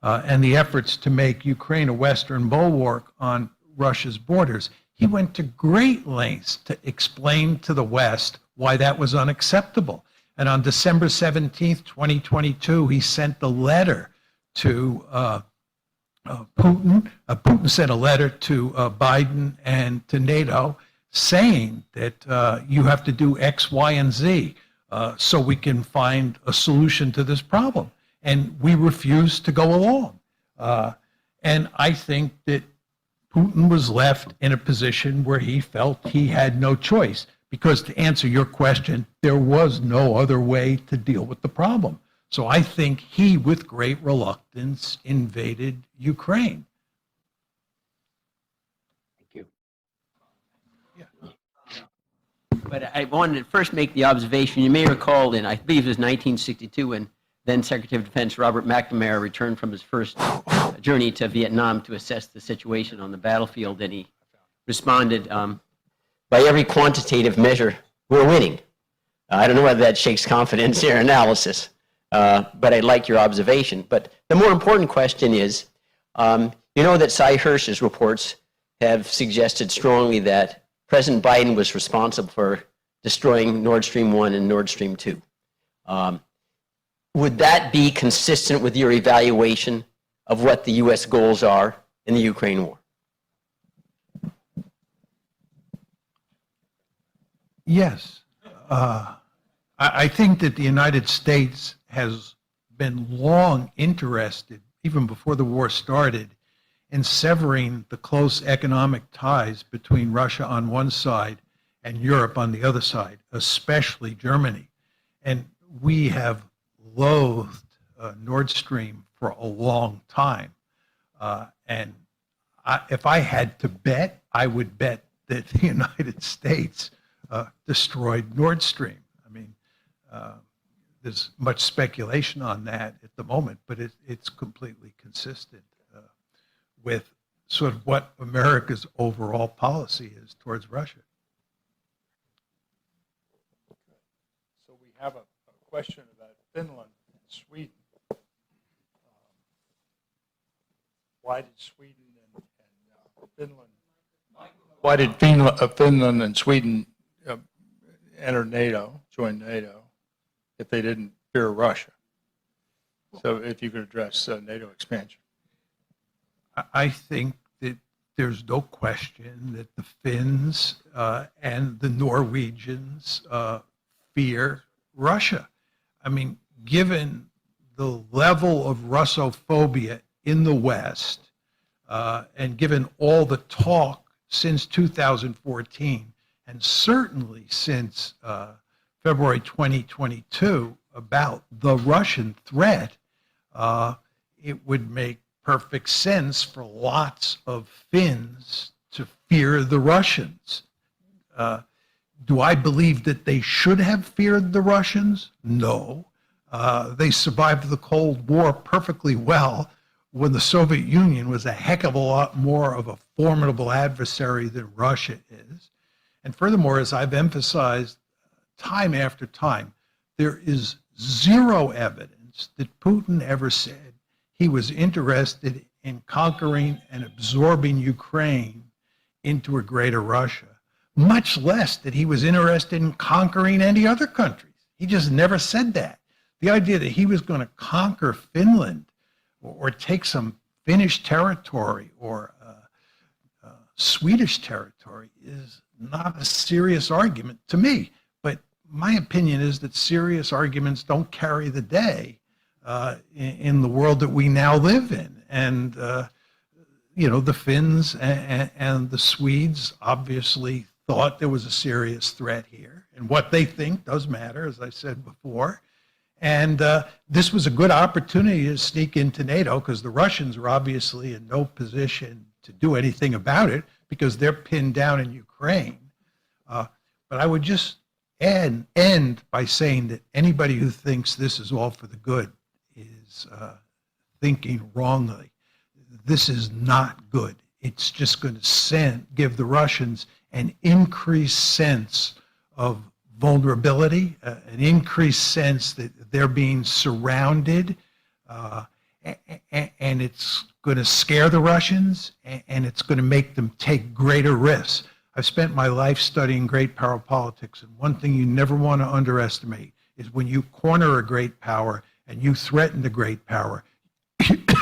and the efforts to make Ukraine a Western bulwark on Russia's borders, he went to great lengths to explain to the West why that was unacceptable. And on December 17th, 2022, he sent the letter to Putin. Putin sent a letter to Biden and to NATO saying that you have to do X, Y, and Z so we can find a solution to this problem. And we refused to go along. And I think that Putin was left in a position where he felt he had no choice. Because to answer your question, there was no other way to deal with the problem. So I think he, with great reluctance, invaded Ukraine. Thank you. Yeah. But I wanted to first make the observation, you may recall in, I believe it was 1962, when then Secretary of Defense Robert McNamara returned from his first journey to Vietnam to assess the situation on the battlefield, and he responded, by every quantitative measure, we're winning. I don't know whether that shakes confidence in your analysis, but I like your observation. But the more important question is, you know that Cy Hirsch's reports have suggested strongly that President Biden was responsible for destroying Nord Stream 1 and Nord Stream 2. Would that be consistent with your evaluation of what the U.S. goals are in the Ukraine war? Yes. I think that the United States has been long interested, even before the war started, in severing the close economic ties between Russia on one side and Europe on the other side, especially Germany. And we have loathed Nord Stream for a long time. And if I had to bet, I would bet that the United States destroyed Nord Stream. I mean, there's much speculation on that at the moment, but it's completely consistent with sort of what America's overall policy is towards Russia. So we have a question about Finland and Sweden. Why did Sweden and Finland? Why did Finland and Sweden enter NATO, join NATO, if they didn't fear Russia? So if you could address NATO expansion. I think that there's no question that the Finns and the Norwegians fear Russia. I mean, given the level of Russophobia in the West, and given all the talk since 2014, and certainly since February 2022 about the Russian threat, it would make perfect sense for lots of Finns to fear the Russians. Do I believe that they should have feared the Russians? No. They survived the Cold War perfectly well when the Soviet Union was a heck of a lot more of a formidable adversary than Russia is. And furthermore, as I've emphasized time after time, there is zero evidence that Putin ever said he was interested in conquering and absorbing Ukraine into a greater Russia, much less that he was interested in conquering any other countries. He just never said that. The idea that he was going to conquer Finland or take some Finnish territory or Swedish territory is not a serious argument to me. But my opinion is that serious arguments don't carry the day in the world that we now live in. And, the Finns and the Swedes obviously thought there was a serious threat here. And what they think does matter, as I said before. And this was a good opportunity to sneak into NATO because the Russians are obviously in no position to do anything about it because they're pinned down in Ukraine. But I would just end by saying that anybody who thinks this is all for the good is thinking wrongly. This is not good. It's just going to give the Russians an increased sense of vulnerability, an increased sense that they're being surrounded, and it's going to scare the Russians, and it's going to make them take greater risks. I've spent my life studying great power politics, and one thing you never want to underestimate is when you corner a great power and you threaten the great power,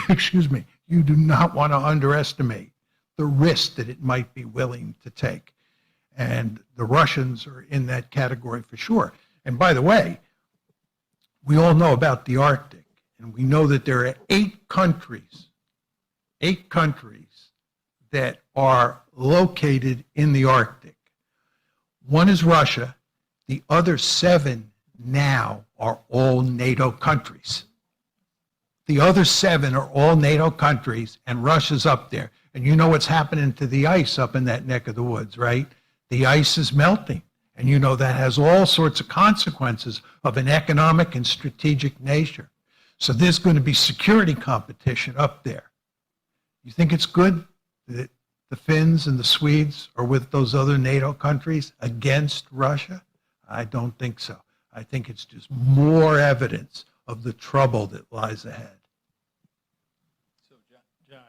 excuse me, you do not want to underestimate the risk that it might be willing to take. And the Russians are in that category for sure. And by the way, we all know about the Arctic, and we know that there are 8 countries that are located in the Arctic. One is Russia. The other 7 now are all NATO countries. The other 7 are all NATO countries, and Russia's up there. And you know what's happening to the ice up in that neck of the woods, right? The ice is melting. And you know that has all sorts of consequences of an economic and strategic nature. So there's going to be security competition up there. You think it's good that the Finns and the Swedes are with those other NATO countries against Russia? I don't think so. I think it's just more evidence of the trouble that lies ahead. So, John,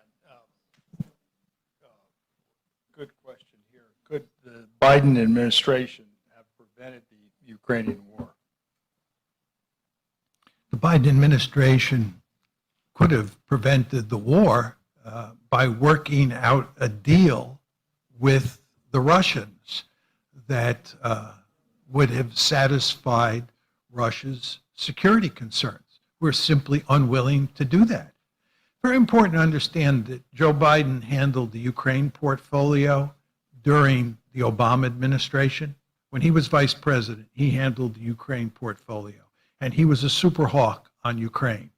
good question here. Could the Biden administration have prevented the Ukrainian war? The Biden administration could have prevented the war by working out a deal with the Russians that would have satisfied Russia's security concerns. We're simply unwilling to do that. Very important to understand that Joe Biden handled the Ukraine portfolio during the Obama administration. When he was vice president, he handled the Ukraine portfolio, and he was a super hawk on Ukraine.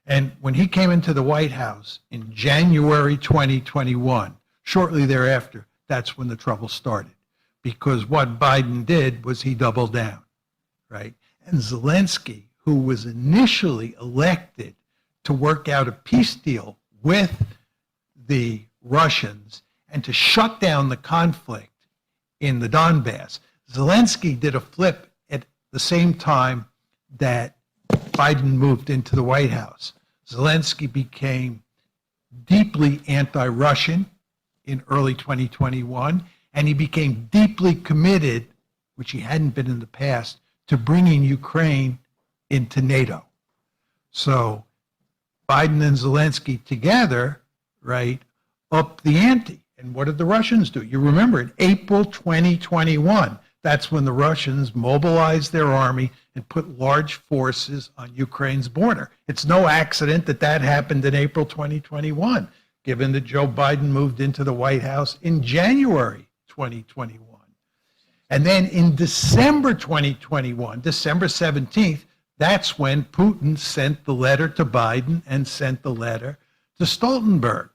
And when he came into the White House in January 2021, shortly thereafter, that's when the trouble started. Because what Biden did was he doubled down, right? And Zelensky, who was initially elected to work out a peace deal with the Russians and to shut down the conflict in the Donbass, Zelensky did a flip at the same time that Biden moved into the White House. Zelensky became deeply anti-Russian in early 2021, and he became deeply committed, which he hadn't been in the past, to bringing Ukraine into NATO. So Biden and Zelensky together, right, up the ante. And what did the Russians do? You remember in April 2021, that's when the Russians mobilized their army and put large forces on Ukraine's border. It's no accident that that happened in April 2021, given that Joe Biden moved into the White House in January 2021. And then in December 2021, December 17th, that's when Putin sent the letter to Biden and sent the letter to Stoltenberg,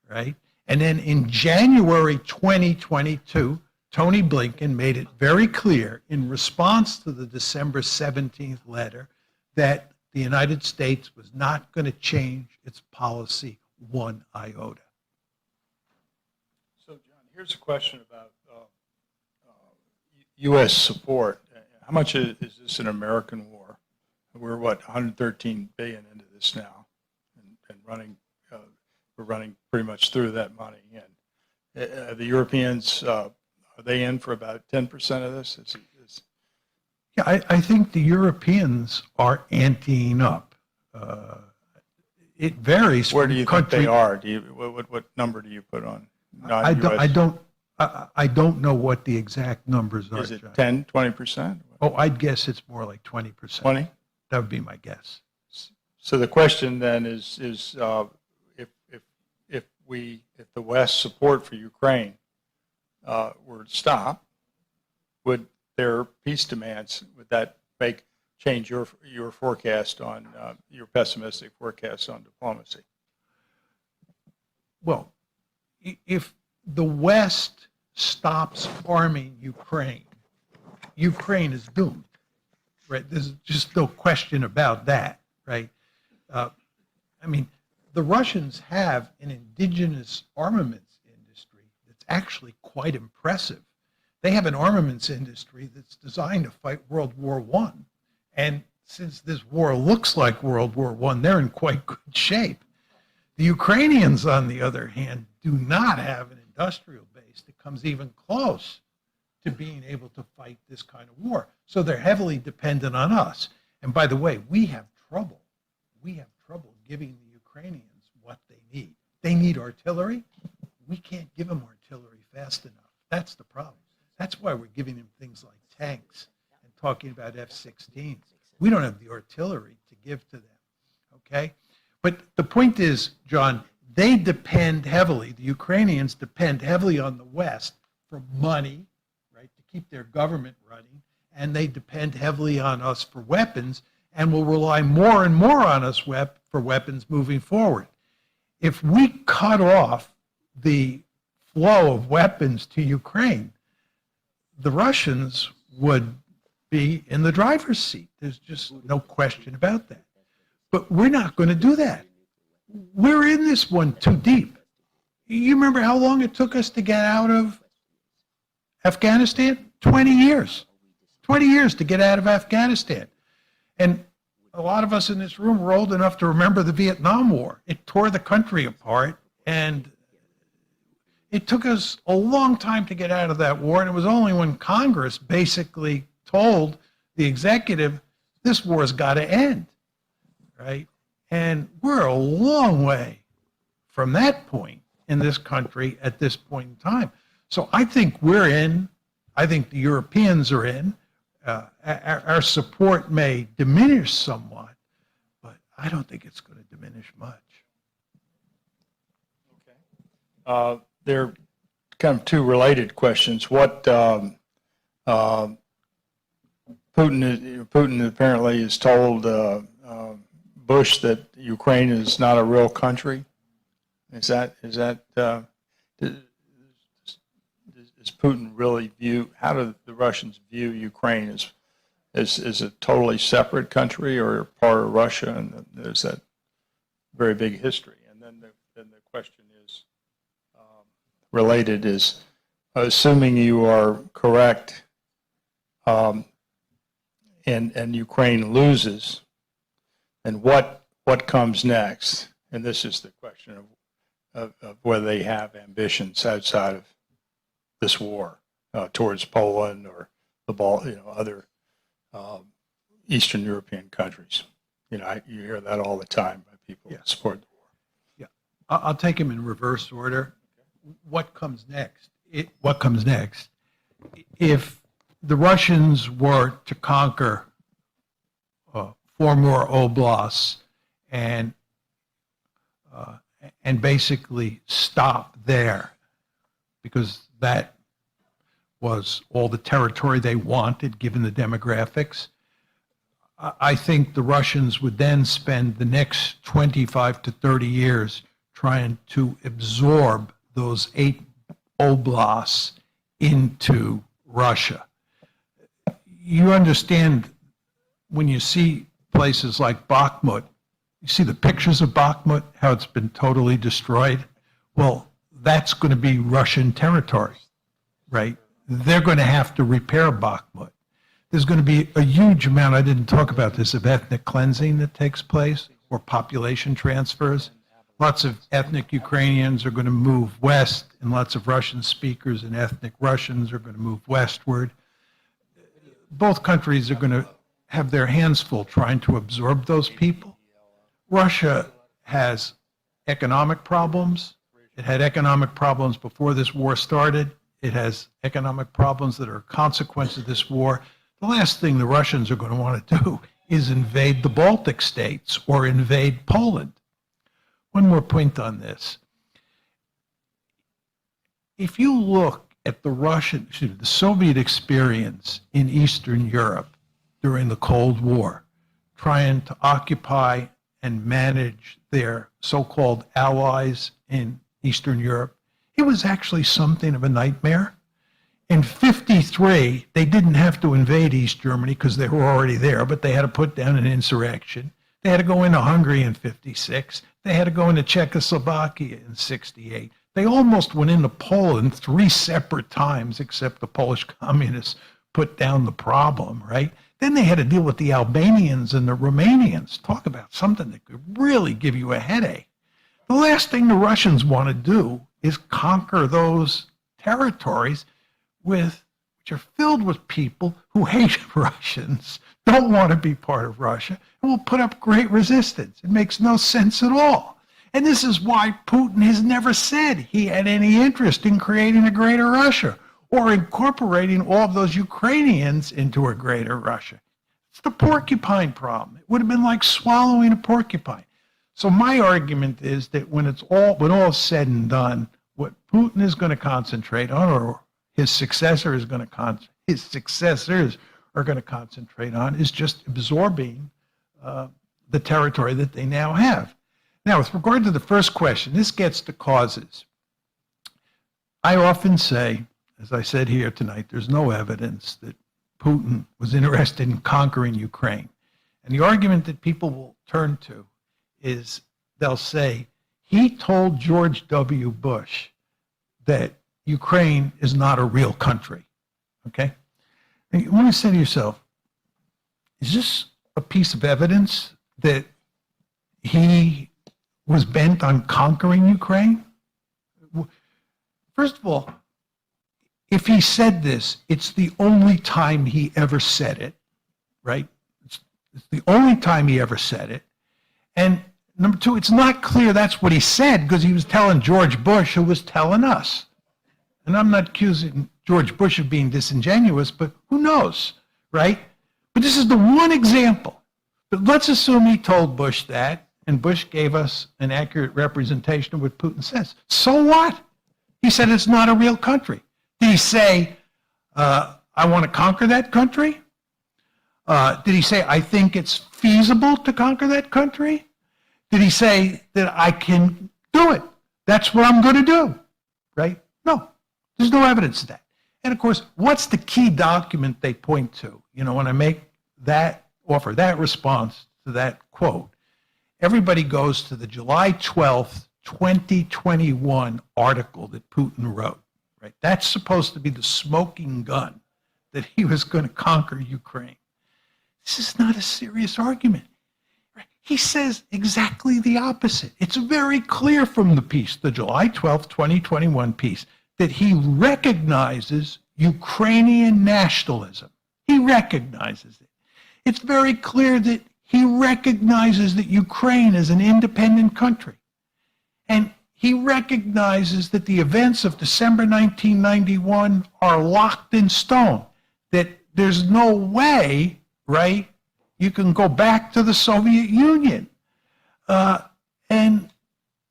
right? And then in January 2022, Tony Blinken made it very clear in response to the December 17th letter that the United States was not going to change its policy one iota. So, John, here's a question about U.S. support. How much is this an American war? We're, what, 113 billion into this now, and running. We're running pretty much through that money. And the Europeans, are they in for about 10% of this? Yeah, I think the Europeans are anteing up. It varies. Where do you think they are? What number do you put on? non-US? I don't know what the exact numbers are, Is it John. 10, 20%? Oh, I'd guess it's more like 20%. 20? That would be my guess. So the question then is if the West's support for Ukraine were to stop, would their peace demands, would that change your forecast on your pessimistic forecast on diplomacy? Well, if the West stops arming Ukraine, Ukraine is doomed, right? There's just no question about that, right? I mean, the Russians have an indigenous armaments industry that's actually quite impressive. They have an armaments industry that's designed to fight World War I. And since this war looks like World War I, they're in quite good shape. The Ukrainians, on the other hand, do not have an industrial base that comes even close to being able to fight this kind of war. So they're heavily dependent on us. And by the way, we have trouble. We have trouble giving the Ukrainians what they need. They need artillery. We can't give them artillery fast enough. That's the problem. That's why we're giving them things like tanks and talking about F-16s. We don't have the artillery to give to them, okay? But the point is, John, they depend heavily, the Ukrainians depend heavily on the West for money, right, to keep their government running, and they depend heavily on us for weapons and will rely more and more on us for weapons moving forward. If we cut off the flow of weapons to Ukraine, the Russians would be in the driver's seat. There's just no question about that. But we're not going to do that. We're in this one too deep. You remember how long it took us to get out of Afghanistan? 20 years. 20 years to get out of Afghanistan. And a lot of us in this room were old enough to remember the Vietnam War. It tore the country apart, and it took us a long time to get out of that war, and it was only when Congress basically told the executive, this war's got to end, right? And we're a long way from that point in this country at this point in time. So I think we're in. I think the Europeans are in. Our support may diminish somewhat, but I don't think it's going to diminish much. Okay. There are kind of two related questions. What Putin apparently has told Bush that Ukraine is not a real country. Does Putin really view? How do the Russians view Ukraine as a totally separate country or part of Russia? And there's that very big history. And then the question is related is, assuming you are correct, and Ukraine loses, and what comes next? And this is the question of whether they have ambitions outside of this war towards Poland or other Eastern European countries. You hear that all the time by people that support the war. Yeah, I'll take them in reverse order. What comes next? What comes next? If the Russians were to conquer 4 more oblasts and basically stop there, because that was all the territory they wanted, given the demographics, I think the Russians would then spend the next 25 to 30 years trying to absorb those 8 oblasts into Russia. You understand, when you see places like Bakhmut, you see the pictures of Bakhmut, how it's been totally destroyed. Well, that's going to be Russian territory, right? They're going to have to repair Bakhmut. There's going to be a huge amount, I didn't talk about this, of ethnic cleansing that takes place, or population transfers. Lots of ethnic Ukrainians are going to move west, and lots of Russian speakers and ethnic Russians are going to move westward. Both countries are going to have their hands full trying to absorb those people. Russia has economic problems. It had economic problems before this war started. It has economic problems that are a consequence of this war. The last thing the Russians are going to want to do is invade the Baltic states or invade Poland. One more point on this. If you look at the Soviet experience in Eastern Europe during the Cold War, trying to occupy and manage their so-called allies in Eastern Europe, it was actually something of a nightmare. In 1953, they didn't have to invade East Germany because they were already there, but they had to put down an insurrection. They had to go into Hungary in 1956. They had to go into Czechoslovakia in 1968. They almost went into Poland 3 separate times, except the Polish communists put down the problem, right? Then they had to deal with the Albanians and the Romanians. Talk about something that could really give you a headache. The last thing the Russians want to do is conquer those territories which are filled with people who hate Russians, don't want to be part of Russia, and will put up great resistance. It makes no sense at all. And this is why Putin has never said he had any interest in creating a greater Russia or incorporating all of those Ukrainians into a greater Russia. It's the porcupine problem. It would have been like swallowing a porcupine. So my argument is that when all is said and done, what Putin is going to concentrate on, or his successors are going to concentrate on, is just absorbing the territory that they now have. Now, with regard to the first question, this gets to causes. I often say, as I said here tonight, there's no evidence that Putin was interested in conquering Ukraine. And the argument that people will turn to is they'll say, he told George W. Bush that Ukraine is not a real country, okay? And you want to say to yourself, is this a piece of evidence that he was bent on conquering Ukraine? First of all, if he said this, it's the only time he ever said it, right? It's the only time he ever said it. And number two, it's not clear that's what he said because he was telling George Bush, who was telling us. And I'm not accusing George Bush of being disingenuous, but who knows, right? But this is the one example. But let's assume he told Bush that, and Bush gave us an accurate representation of what Putin says. So what? He said it's not a real country. Did he say, I want to conquer that country? Did he say, I think it's feasible to conquer that country? Did he say that I can do it? That's what I'm going to do, right? No, there's no evidence of that. And of course, what's the key document they point to? You know, when I make that offer, that response to that quote, everybody goes to the July 12th, 2021 article that Putin wrote, right? That's supposed to be the smoking gun that he was going to conquer Ukraine. This is not a serious argument. Right? He says exactly the opposite. It's very clear from the piece, the July 12th, 2021 piece, that he recognizes Ukrainian nationalism. He recognizes it. It's very clear that he recognizes that Ukraine is an independent country. And he recognizes that the events of December 1991 are locked in stone, that there's no way, right, you can go back to the Soviet Union. And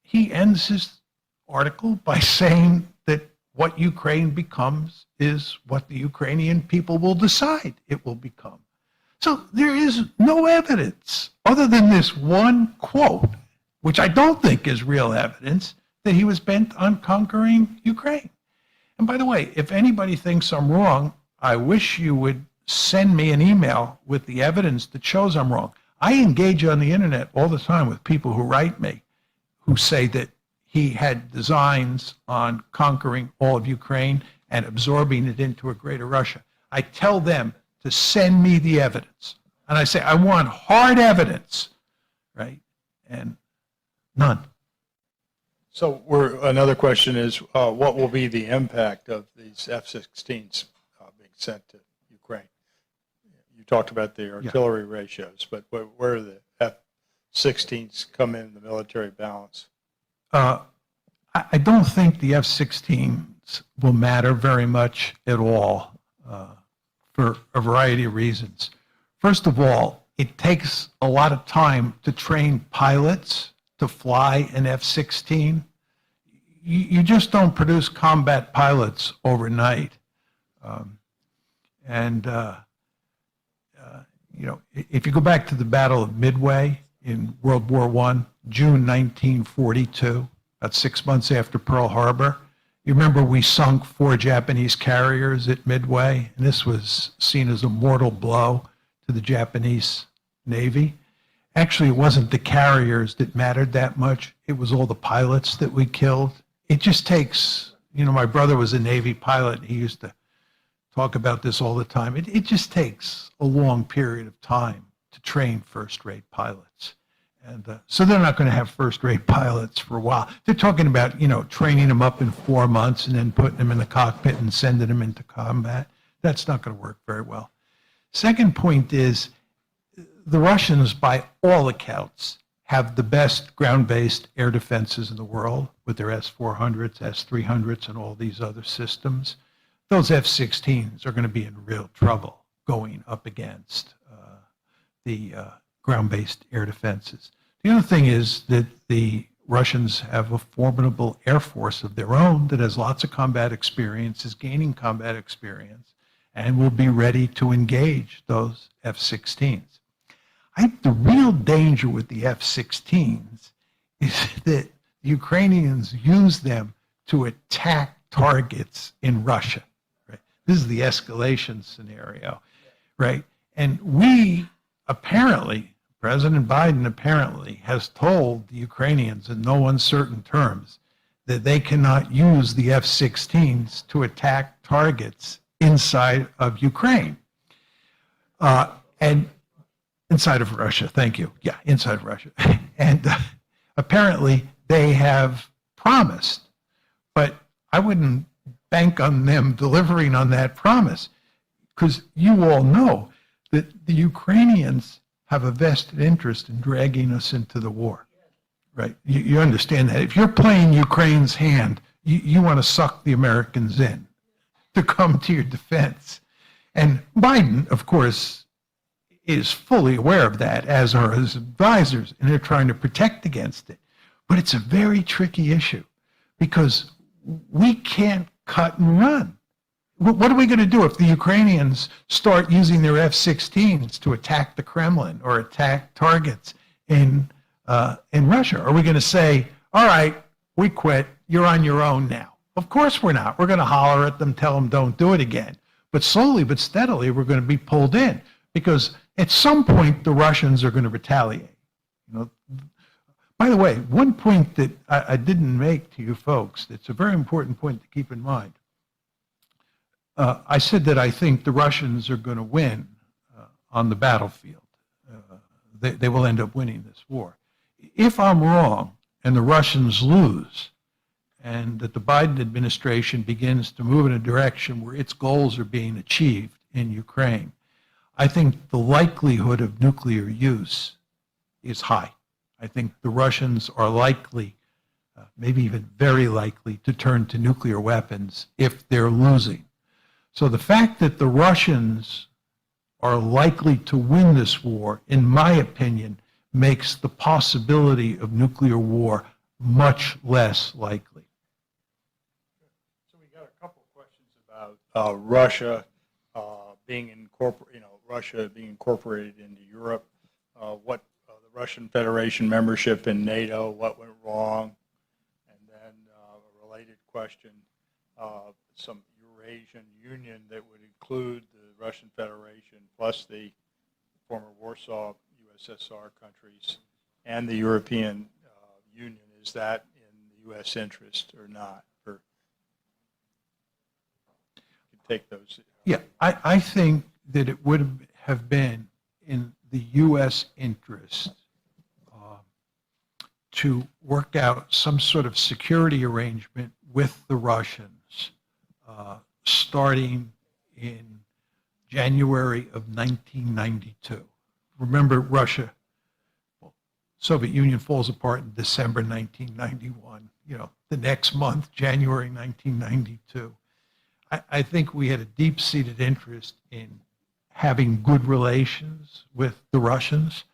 he ends his article by saying that what Ukraine becomes is what the Ukrainian people will decide it will become. So there is no evidence other than this one quote, which I don't think is real evidence, that he was bent on conquering Ukraine. And by the way, if anybody thinks I'm wrong, I wish you would send me an email with the evidence that shows I'm wrong. I engage on the internet all the time with people who write me, who say that he had designs on conquering all of Ukraine and absorbing it into a greater Russia. I tell them to send me the evidence. And I say, I want hard evidence, right? And none. So another question is, what will be the impact of these F-16s being sent to Ukraine? You talked about the artillery ratios, but where do the F-16s come in the military balance? I don't think the F-16s will matter very much at all for a variety of reasons. First of all, it takes a lot of time to train pilots to fly an F-16. You just don't produce combat pilots overnight. You know, if you go back to the Battle of Midway in World War I, June 1942, about 6 months after Pearl Harbor, you remember we sunk 4 Japanese carriers at Midway, and this was seen as a mortal blow to the Japanese Navy. Actually, it wasn't the carriers that mattered that much. It was all the pilots that we killed. It just takes, you know, my brother was a Navy pilot. He used to talk about this all the time. It just takes a long period of time to train first-rate pilots. And so they're not going to have first-rate pilots for a while. They're talking about, you know, training them up in 4 months and then putting them in the cockpit and sending them into combat. That's not going to work very well. Second point is the Russians, by all accounts, have the best ground-based air defenses in the world with their S-400s, S-300s, and all these other systems. Those F-16s are going to be in real trouble going up against the ground-based air defenses. The other thing is that the Russians have a formidable air force of their own that has lots of combat experience, is gaining combat experience, and will be ready to engage those F-16s. I think the real danger with the F-16s is that the Ukrainians use them to attack targets in Russia. Right? This is the escalation scenario, right? And we apparently, President Biden apparently has told the Ukrainians in no uncertain terms that they cannot use the F-16s to attack targets inside of Ukraine. And inside of Russia, thank you. Yeah, inside of Russia. And apparently they have promised, but I wouldn't bank on them delivering on that promise, because you all know that the Ukrainians have a vested interest in dragging us into the war, right? You understand that. If you're playing Ukraine's hand, you want to suck the Americans in to come to your defense. And Biden, of course, is fully aware of that, as are his advisors, and they're trying to protect against it. But it's a very tricky issue because we can't cut and run. What are we going to do if the Ukrainians start using their F-16s to attack the Kremlin or attack targets in Russia? Are we going to say, all right, we quit, you're on your own now? Of course we're not. We're going to holler at them, tell them don't do it again. But slowly but steadily, we're going to be pulled in, because at some point the Russians are going to retaliate. You know, by the way, one point that I didn't make to you folks, that's a very important point to keep in mind. I said that I think the Russians are going to win on the battlefield. They will end up winning this war. If I'm wrong and the Russians lose, and that the Biden administration begins to move in a direction where its goals are being achieved in Ukraine, I think the likelihood of nuclear use is high. I think the Russians are likely, maybe even very likely, to turn to nuclear weapons if they're losing. So the fact that the Russians are likely to win this war, in my opinion, makes the possibility of nuclear war much less likely. So we got a couple of questions about Russia being incorporated, Russia being incorporated into Europe. What the Russian Federation membership in NATO, what went wrong, and then a related question, some Eurasian Union that would include the Russian Federation plus the former Warsaw USSR countries and the European Union. Is that in the U.S. interest or not? Or you can take those. Yeah, I think that it would have been in the U.S. interest to work out some sort of security arrangement with the Russians starting in January of 1992. Remember, Russia Soviet Union falls apart in December 1991. You know, the next month, January 1992. I think we had a deep-seated interest in having good relations with the Russians.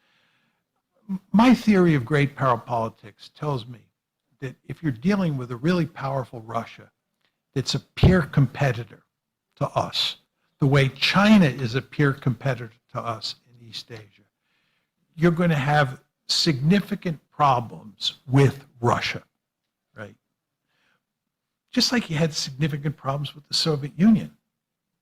My theory of great power politics tells me that if you're dealing with a really powerful Russia that's a peer competitor to us, the way China is a peer competitor to us in East Asia, you're going to have significant problems with Russia, right? Just like you had significant problems with the Soviet Union.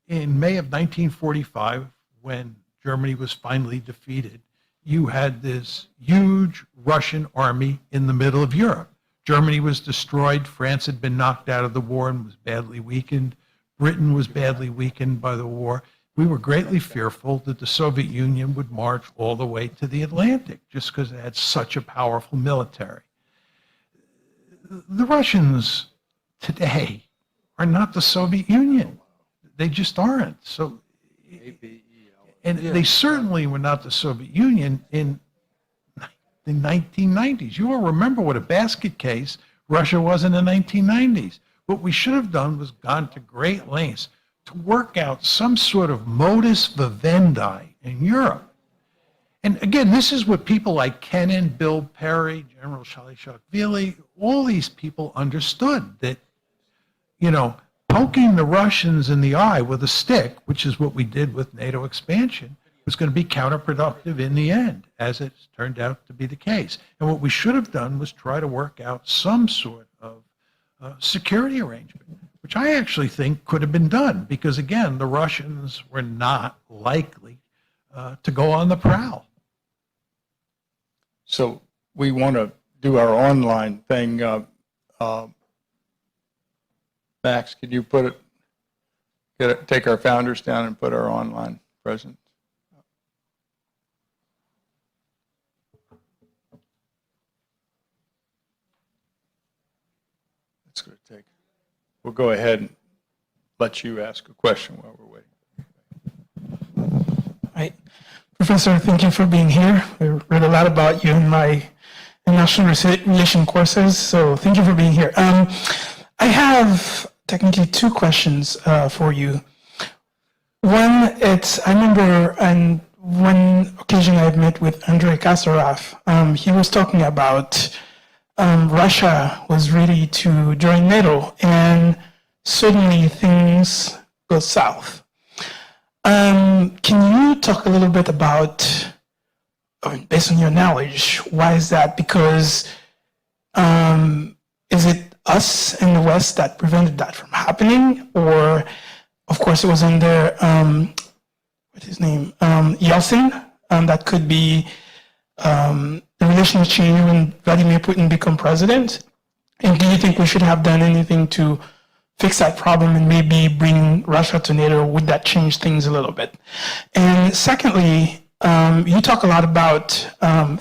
In May of 1945, when Germany was finally defeated, you had this huge Russian army in the middle of Europe. Germany was destroyed. France had been knocked out of the war and was badly weakened. Britain was badly weakened by the war. We were greatly fearful that the Soviet Union would march all the way to the Atlantic just because it had such a powerful military. The Russians today are not the Soviet Union. They just aren't. So, and they certainly were not the Soviet Union in the 1990s. You all remember what a basket case Russia was in the 1990s. What we should have done was gone to great lengths to work out some sort of modus vivendi in Europe. And again, this is what people like Kennan, Bill Perry, General Shalishashvili, all these people understood, that, you know, poking the Russians in the eye with a stick, which is what we did with NATO expansion, was going to be counterproductive in the end, as it's turned out to be the case. And what we should have done was try to work out some sort of security arrangement, which I actually think could have been done, because again, the Russians were not likely to go on the prowl. So we want to do our online thing. Max, could you take our founders down and put our online presence? That's going to take. We'll go ahead and let you ask a question while we're waiting. Right. Professor, thank you for being here. We read a lot about you in my international relation courses, so thank you for being here. I have technically two questions for you. One, I remember on one occasion I met with Andrei Kasarov. He was talking about Russia was ready to join NATO, and suddenly things go south. Can you talk a little bit about, based on your knowledge, why is that? Because is it us in the West that prevented that from happening? Or, of course, it was under, what's his name, Yeltsin. That could be the relations change when Vladimir Putin became president. And do you think we should have done anything to fix that problem and maybe bring Russia to NATO? Would that change things a little bit? And secondly, you talk a lot about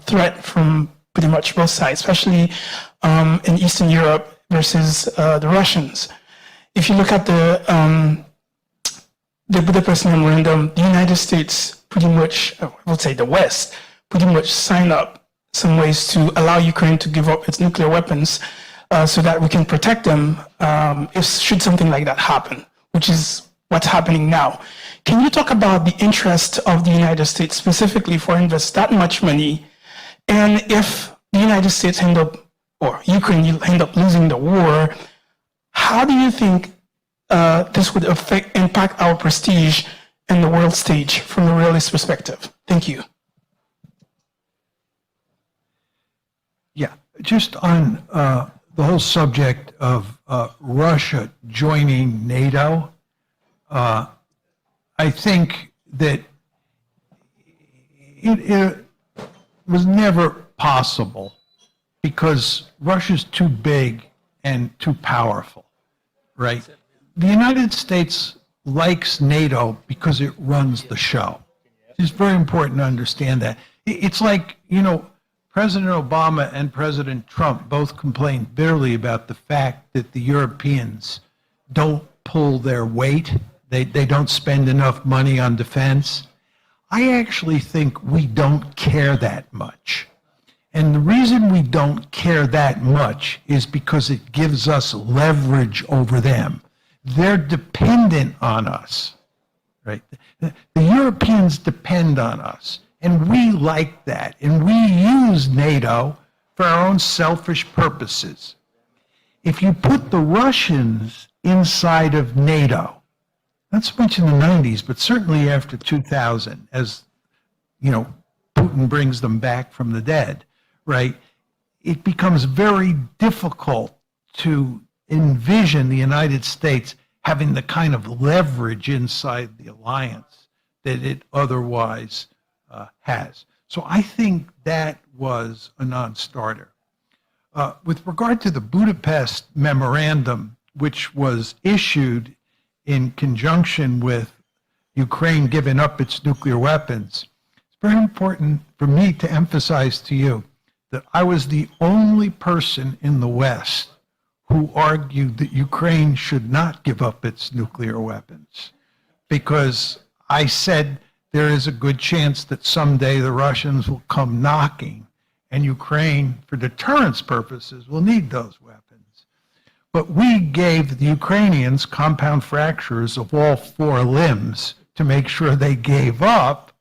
threat from pretty much both sides, especially in Eastern Europe versus the Russians. If you look at the Budapest Memorandum, the United States pretty much, I would say the West, pretty much signed up some ways to allow Ukraine to give up its nuclear weapons so that we can protect them should something like that happen, which is what's happening now. Can you talk about the interest of the United States specifically for invest that much money? And if the United States or Ukraine end up losing the war, how do you think this would impact our prestige in the world stage from a realist perspective? Thank you. Yeah, just on the whole subject of Russia joining NATO, I think that it was never possible because Russia's too big and too powerful, right? The United States likes NATO because it runs the show. It's very important to understand that. It's like, you know, President Obama and President Trump both complained bitterly about the fact that the Europeans don't pull their weight. They don't spend enough money on defense. I actually think we don't care that much. And the reason we don't care that much is because it gives us leverage over them. They're dependent on us, right? The Europeans depend on us, and we like that. And we use NATO for our own selfish purposes. If you put the Russians inside of NATO, not so much in the 90s, but certainly after 2000, as, you know, Putin brings them back from the dead, right? It becomes very difficult to envision the United States having the kind of leverage inside the alliance that it otherwise has. So I think that was a non-starter. With regard to the Budapest Memorandum, which was issued in conjunction with Ukraine giving up its nuclear weapons, it's very important for me to emphasize to you that I was the only person in the West who argued that Ukraine should not give up its nuclear weapons, because I said there is a good chance that someday the Russians will come knocking, and Ukraine, for deterrence purposes, will need those weapons. But we gave the Ukrainians compound fractures of all 4 limbs to make sure they gave up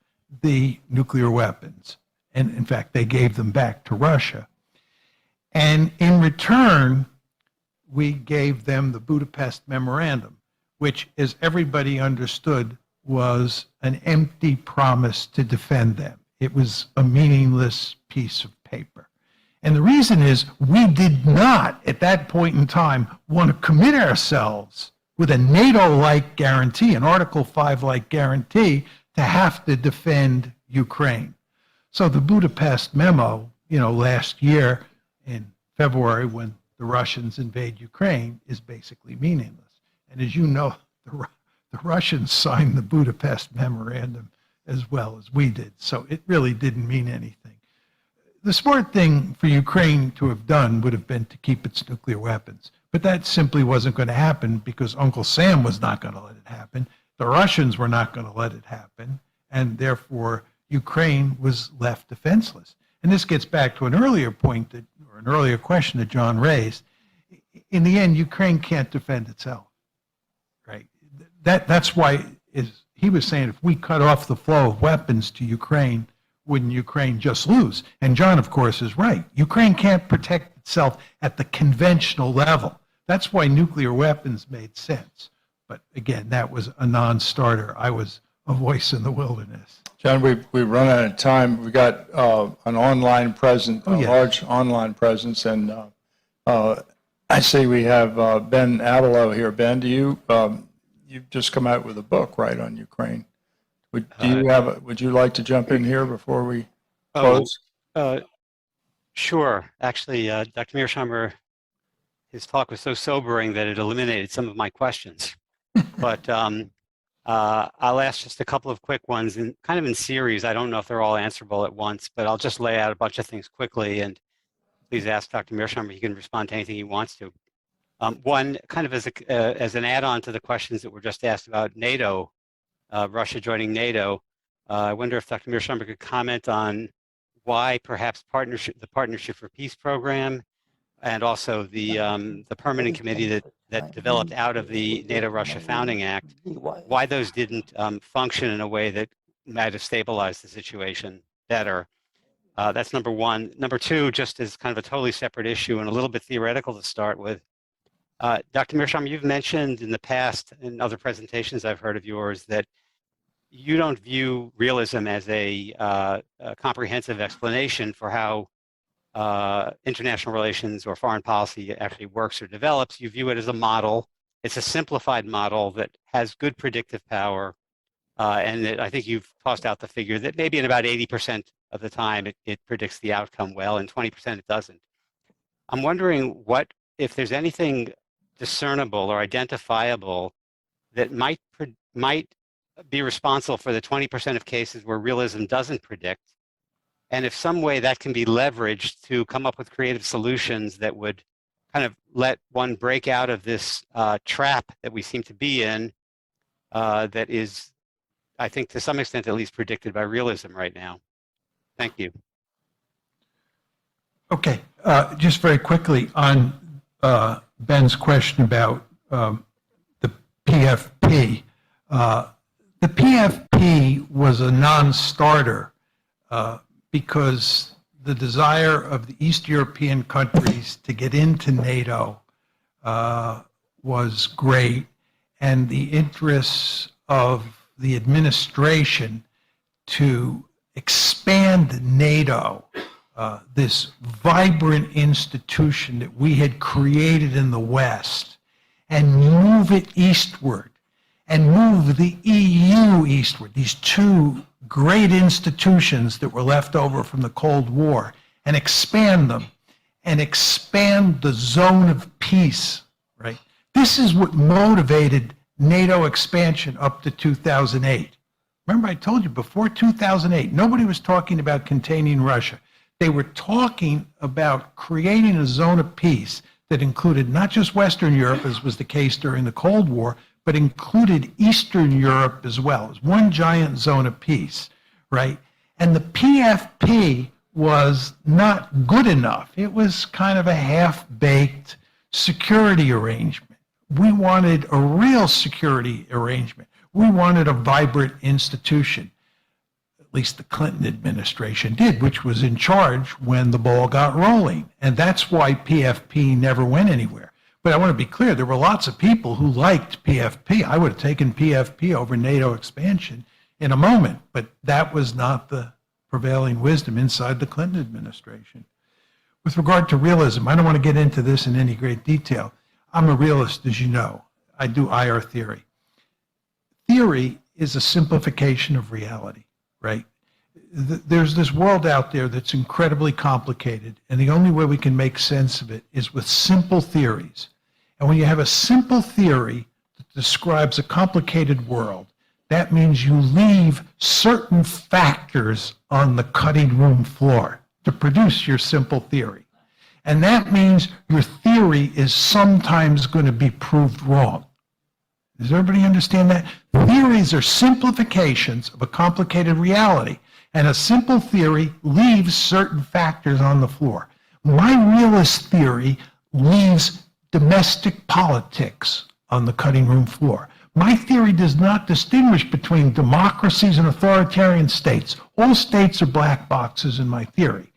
the nuclear weapons. And in fact, they gave them back to Russia. And in return, we gave them the Budapest Memorandum, which, as everybody understood, was an empty promise to defend them. It was a meaningless piece of paper. And the reason is we did not, at that point in time, want to commit ourselves with a NATO-like guarantee, an Article 5-like guarantee, to have to defend Ukraine. So the Budapest Memo, you know, last year in February, when the Russians invade Ukraine, is basically meaningless. And as you know, the Russians signed the Budapest Memorandum as well as we did. So it really didn't mean anything. The smart thing for Ukraine to have done would have been to keep its nuclear weapons. But that simply wasn't going to happen because Uncle Sam was not going to let it happen. The Russians were not going to let it happen. And therefore, Ukraine was left defenseless. And this gets back to an earlier point that, or an earlier question that John raised. In the end, Ukraine can't defend itself, right? That's why he was saying if we cut off the flow of weapons to Ukraine, wouldn't Ukraine just lose? And John, of course, is right. Ukraine can't protect itself at the conventional level. That's why nuclear weapons made sense. But again, that was a non-starter. I was a voice in the wilderness. John, we've run out of time. We got an online presence, a large online presence, and I see we have Ben Abelow here. Ben, do you you've just come out with a book, right, on Ukraine? Would you like to jump in here before we close? Sure. Actually, Dr. Mearsheimer, his talk was so sobering that it eliminated some of my questions. But I'll ask just a couple of quick ones, and kind of in series. I don't know if they're all answerable at once, but I'll just lay out a bunch of things quickly, and please ask Dr. Mearsheimer. He can respond to anything he wants to. One, kind of as an add-on to the questions that were just asked about NATO, Russia joining NATO, I wonder if Dr. Mearsheimer could comment on why perhaps the Partnership for Peace program and also the permanent committee that developed out of the NATO-Russia Founding Act, why those didn't function in a way that might have stabilized the situation better. That's number one. Number two, just as kind of a totally separate issue and a little bit theoretical to start with, Dr. Mearsheimer, you've mentioned in the past in other presentations I've heard of yours that you don't view realism as a comprehensive explanation for how international relations or foreign policy actually works or develops. You view it as a model. It's a simplified model that has good predictive power. And I think you've tossed out the figure that maybe in about 80% of the time it predicts the outcome well, and 20% it doesn't. I'm wondering if there's anything discernible or identifiable that might be responsible for the 20% of cases where realism doesn't predict, and if some way that can be leveraged to come up with creative solutions that would kind of let one break out of this trap that we seem to be in, that is, I think, to some extent at least predicted by realism right now. Thank you. Okay, just very quickly on Ben's question about the PFP. The PFP was a non-starter because the desire of the East European countries to get into NATO was great, and the interests of the administration to expand NATO, this vibrant institution that we had created in the West, and move it eastward, and move the EU eastward, these two great institutions that were left over from the Cold War, and expand them, and expand the zone of peace, right? This is what motivated NATO expansion up to 2008. Remember, I told you before 2008, nobody was talking about containing Russia. They were talking about creating a zone of peace that included not just Western Europe, as was the case during the Cold War, but included Eastern Europe as well. It was one giant zone of peace, right? And the PFP was not good enough. It was kind of a half-baked security arrangement. We wanted a real security arrangement. We wanted a vibrant institution. At least the Clinton administration did, which was in charge when the ball got rolling. And that's why PFP never went anywhere. But I want to be clear, there were lots of people who liked PFP. I would have taken PFP over NATO expansion in a moment, but that was not the prevailing wisdom inside the Clinton administration. With regard to realism, I don't want to get into this in any great detail. I'm a realist, as you know. I do IR theory. Theory is a simplification of reality, right? There's this world out there that's incredibly complicated, and the only way we can make sense of it is with simple theories. And when you have a simple theory that describes a complicated world, that means you leave certain factors on the cutting room floor to produce your simple theory. And that means your theory is sometimes going to be proved wrong. Does everybody understand that? Theories are simplifications of a complicated reality, and a simple theory leaves certain factors on the floor. My realist theory leaves domestic politics on the cutting room floor. My theory does not distinguish between democracies and authoritarian states. All states are black boxes in my theory.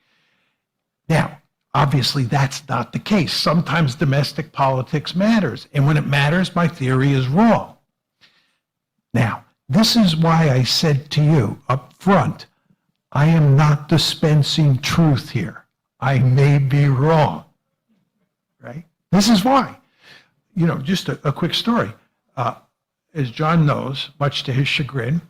Now, obviously, that's not the case. Sometimes domestic politics matters, and when it matters, my theory is wrong. Now, this is why I said to you up front, I am not dispensing truth here. I may be wrong, right? This is why. You know, just a quick story. As John knows, much to his chagrin,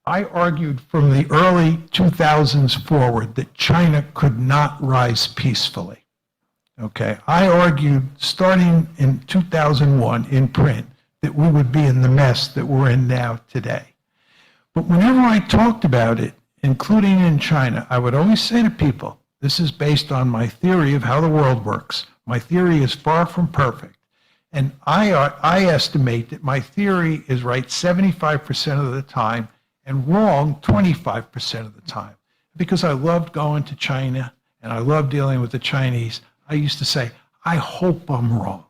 I argued from the early 2000s forward that China could not rise peacefully. Okay, I argued starting in 2001 in print that we would be in the mess that we're in now today. But whenever I talked about it, including in China, I would always say to people, this is based on my theory of how the world works. My theory is far from perfect. And I estimate that my theory is right 75% of the time and wrong 25% of the time. Because I loved going to China and I loved dealing with the Chinese, I used to say, I hope I'm wrong.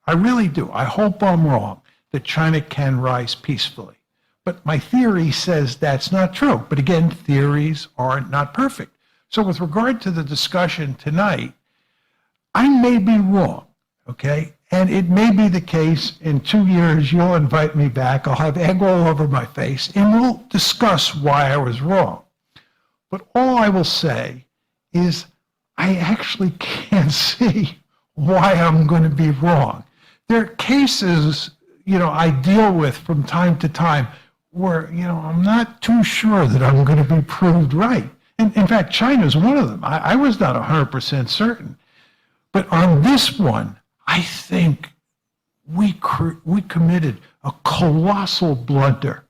I really do. I hope I'm wrong that China can rise peacefully. But my theory says that's not true. But again, theories are not perfect. So with regard to the discussion tonight, I may be wrong, okay? And it may be the case in 2 years, you'll invite me back, I'll have egg all over my face, and we'll discuss why I was wrong. But all I will say is I actually can't see why I'm going to be wrong. There are cases, you know, I deal with from time to time where, you know, I'm not too sure that I'm going to be proved right. And in fact, China is one of them. I was not 100% certain. But on this one, I think we committed a colossal blunder.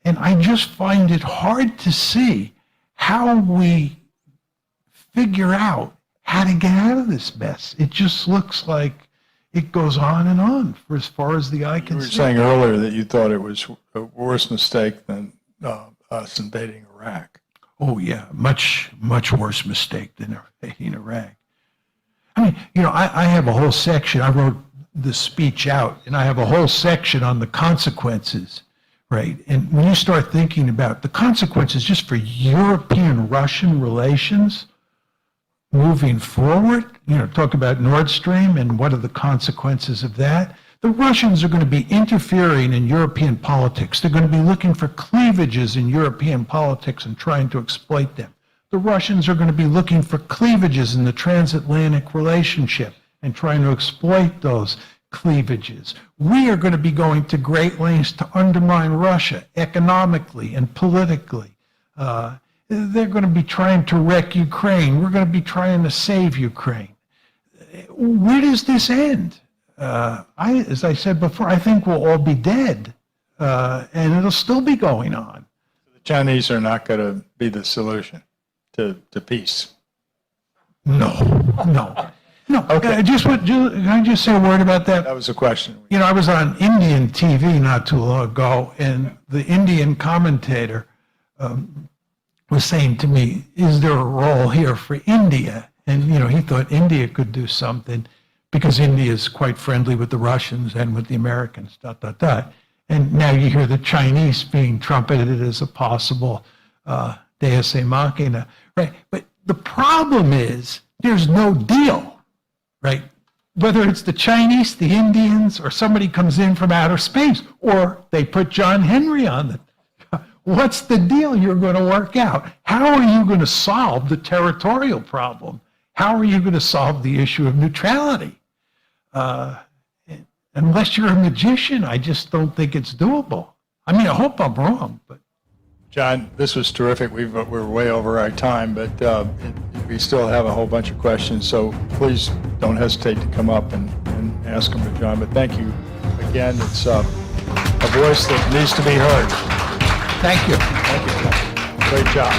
And I just find it hard to see how we figure out how to get out of this mess. It just looks like it goes on and on for as far as the eye can see. You were saying earlier that you thought it was a worse mistake than us invading Iraq. Oh yeah, much worse mistake than invading Iraq. I mean, I have a whole section, I wrote the speech out, and I have a whole section on the consequences, right? And when you start thinking about the consequences just for European-Russian relations moving forward, talk about Nord Stream and what are the consequences of that. The Russians are going to be interfering in European politics. They're going to be looking for cleavages in European politics and trying to exploit them. The Russians are going to be looking for cleavages in the transatlantic relationship and trying to exploit those cleavages. We are going to be going to great lengths to undermine Russia economically and politically. They're going to be trying to wreck Ukraine. We're going to be trying to save Ukraine. Where does this end? As I said before, I think we'll all be dead, and it'll still be going on. The Chinese are not going to be the solution to peace. No. Okay. Can I just say a word about that? That was a question. I was on Indian TV not too long ago, and the Indian commentator was saying to me, is there a role here for India? And, he thought India could do something because India is quite friendly with the Russians and with the Americans, ... And now you hear the Chinese being trumpeted as a possible deus ex machina, right? But the problem is there's no deal, right? Whether it's the Chinese, the Indians, or somebody comes in from outer space, or they put John Henry on it. What's the deal you're going to work out? How are you going to solve the territorial problem? How are you going to solve the issue of neutrality? Unless you're a magician, I just don't think it's doable. I mean, I hope I'm wrong, but. John, this was terrific. We're way over our time, but we still have a whole bunch of questions. So please don't hesitate to come up and ask them to John. But thank you again. It's a voice that needs to be heard. Thank you. Thank you. Great job.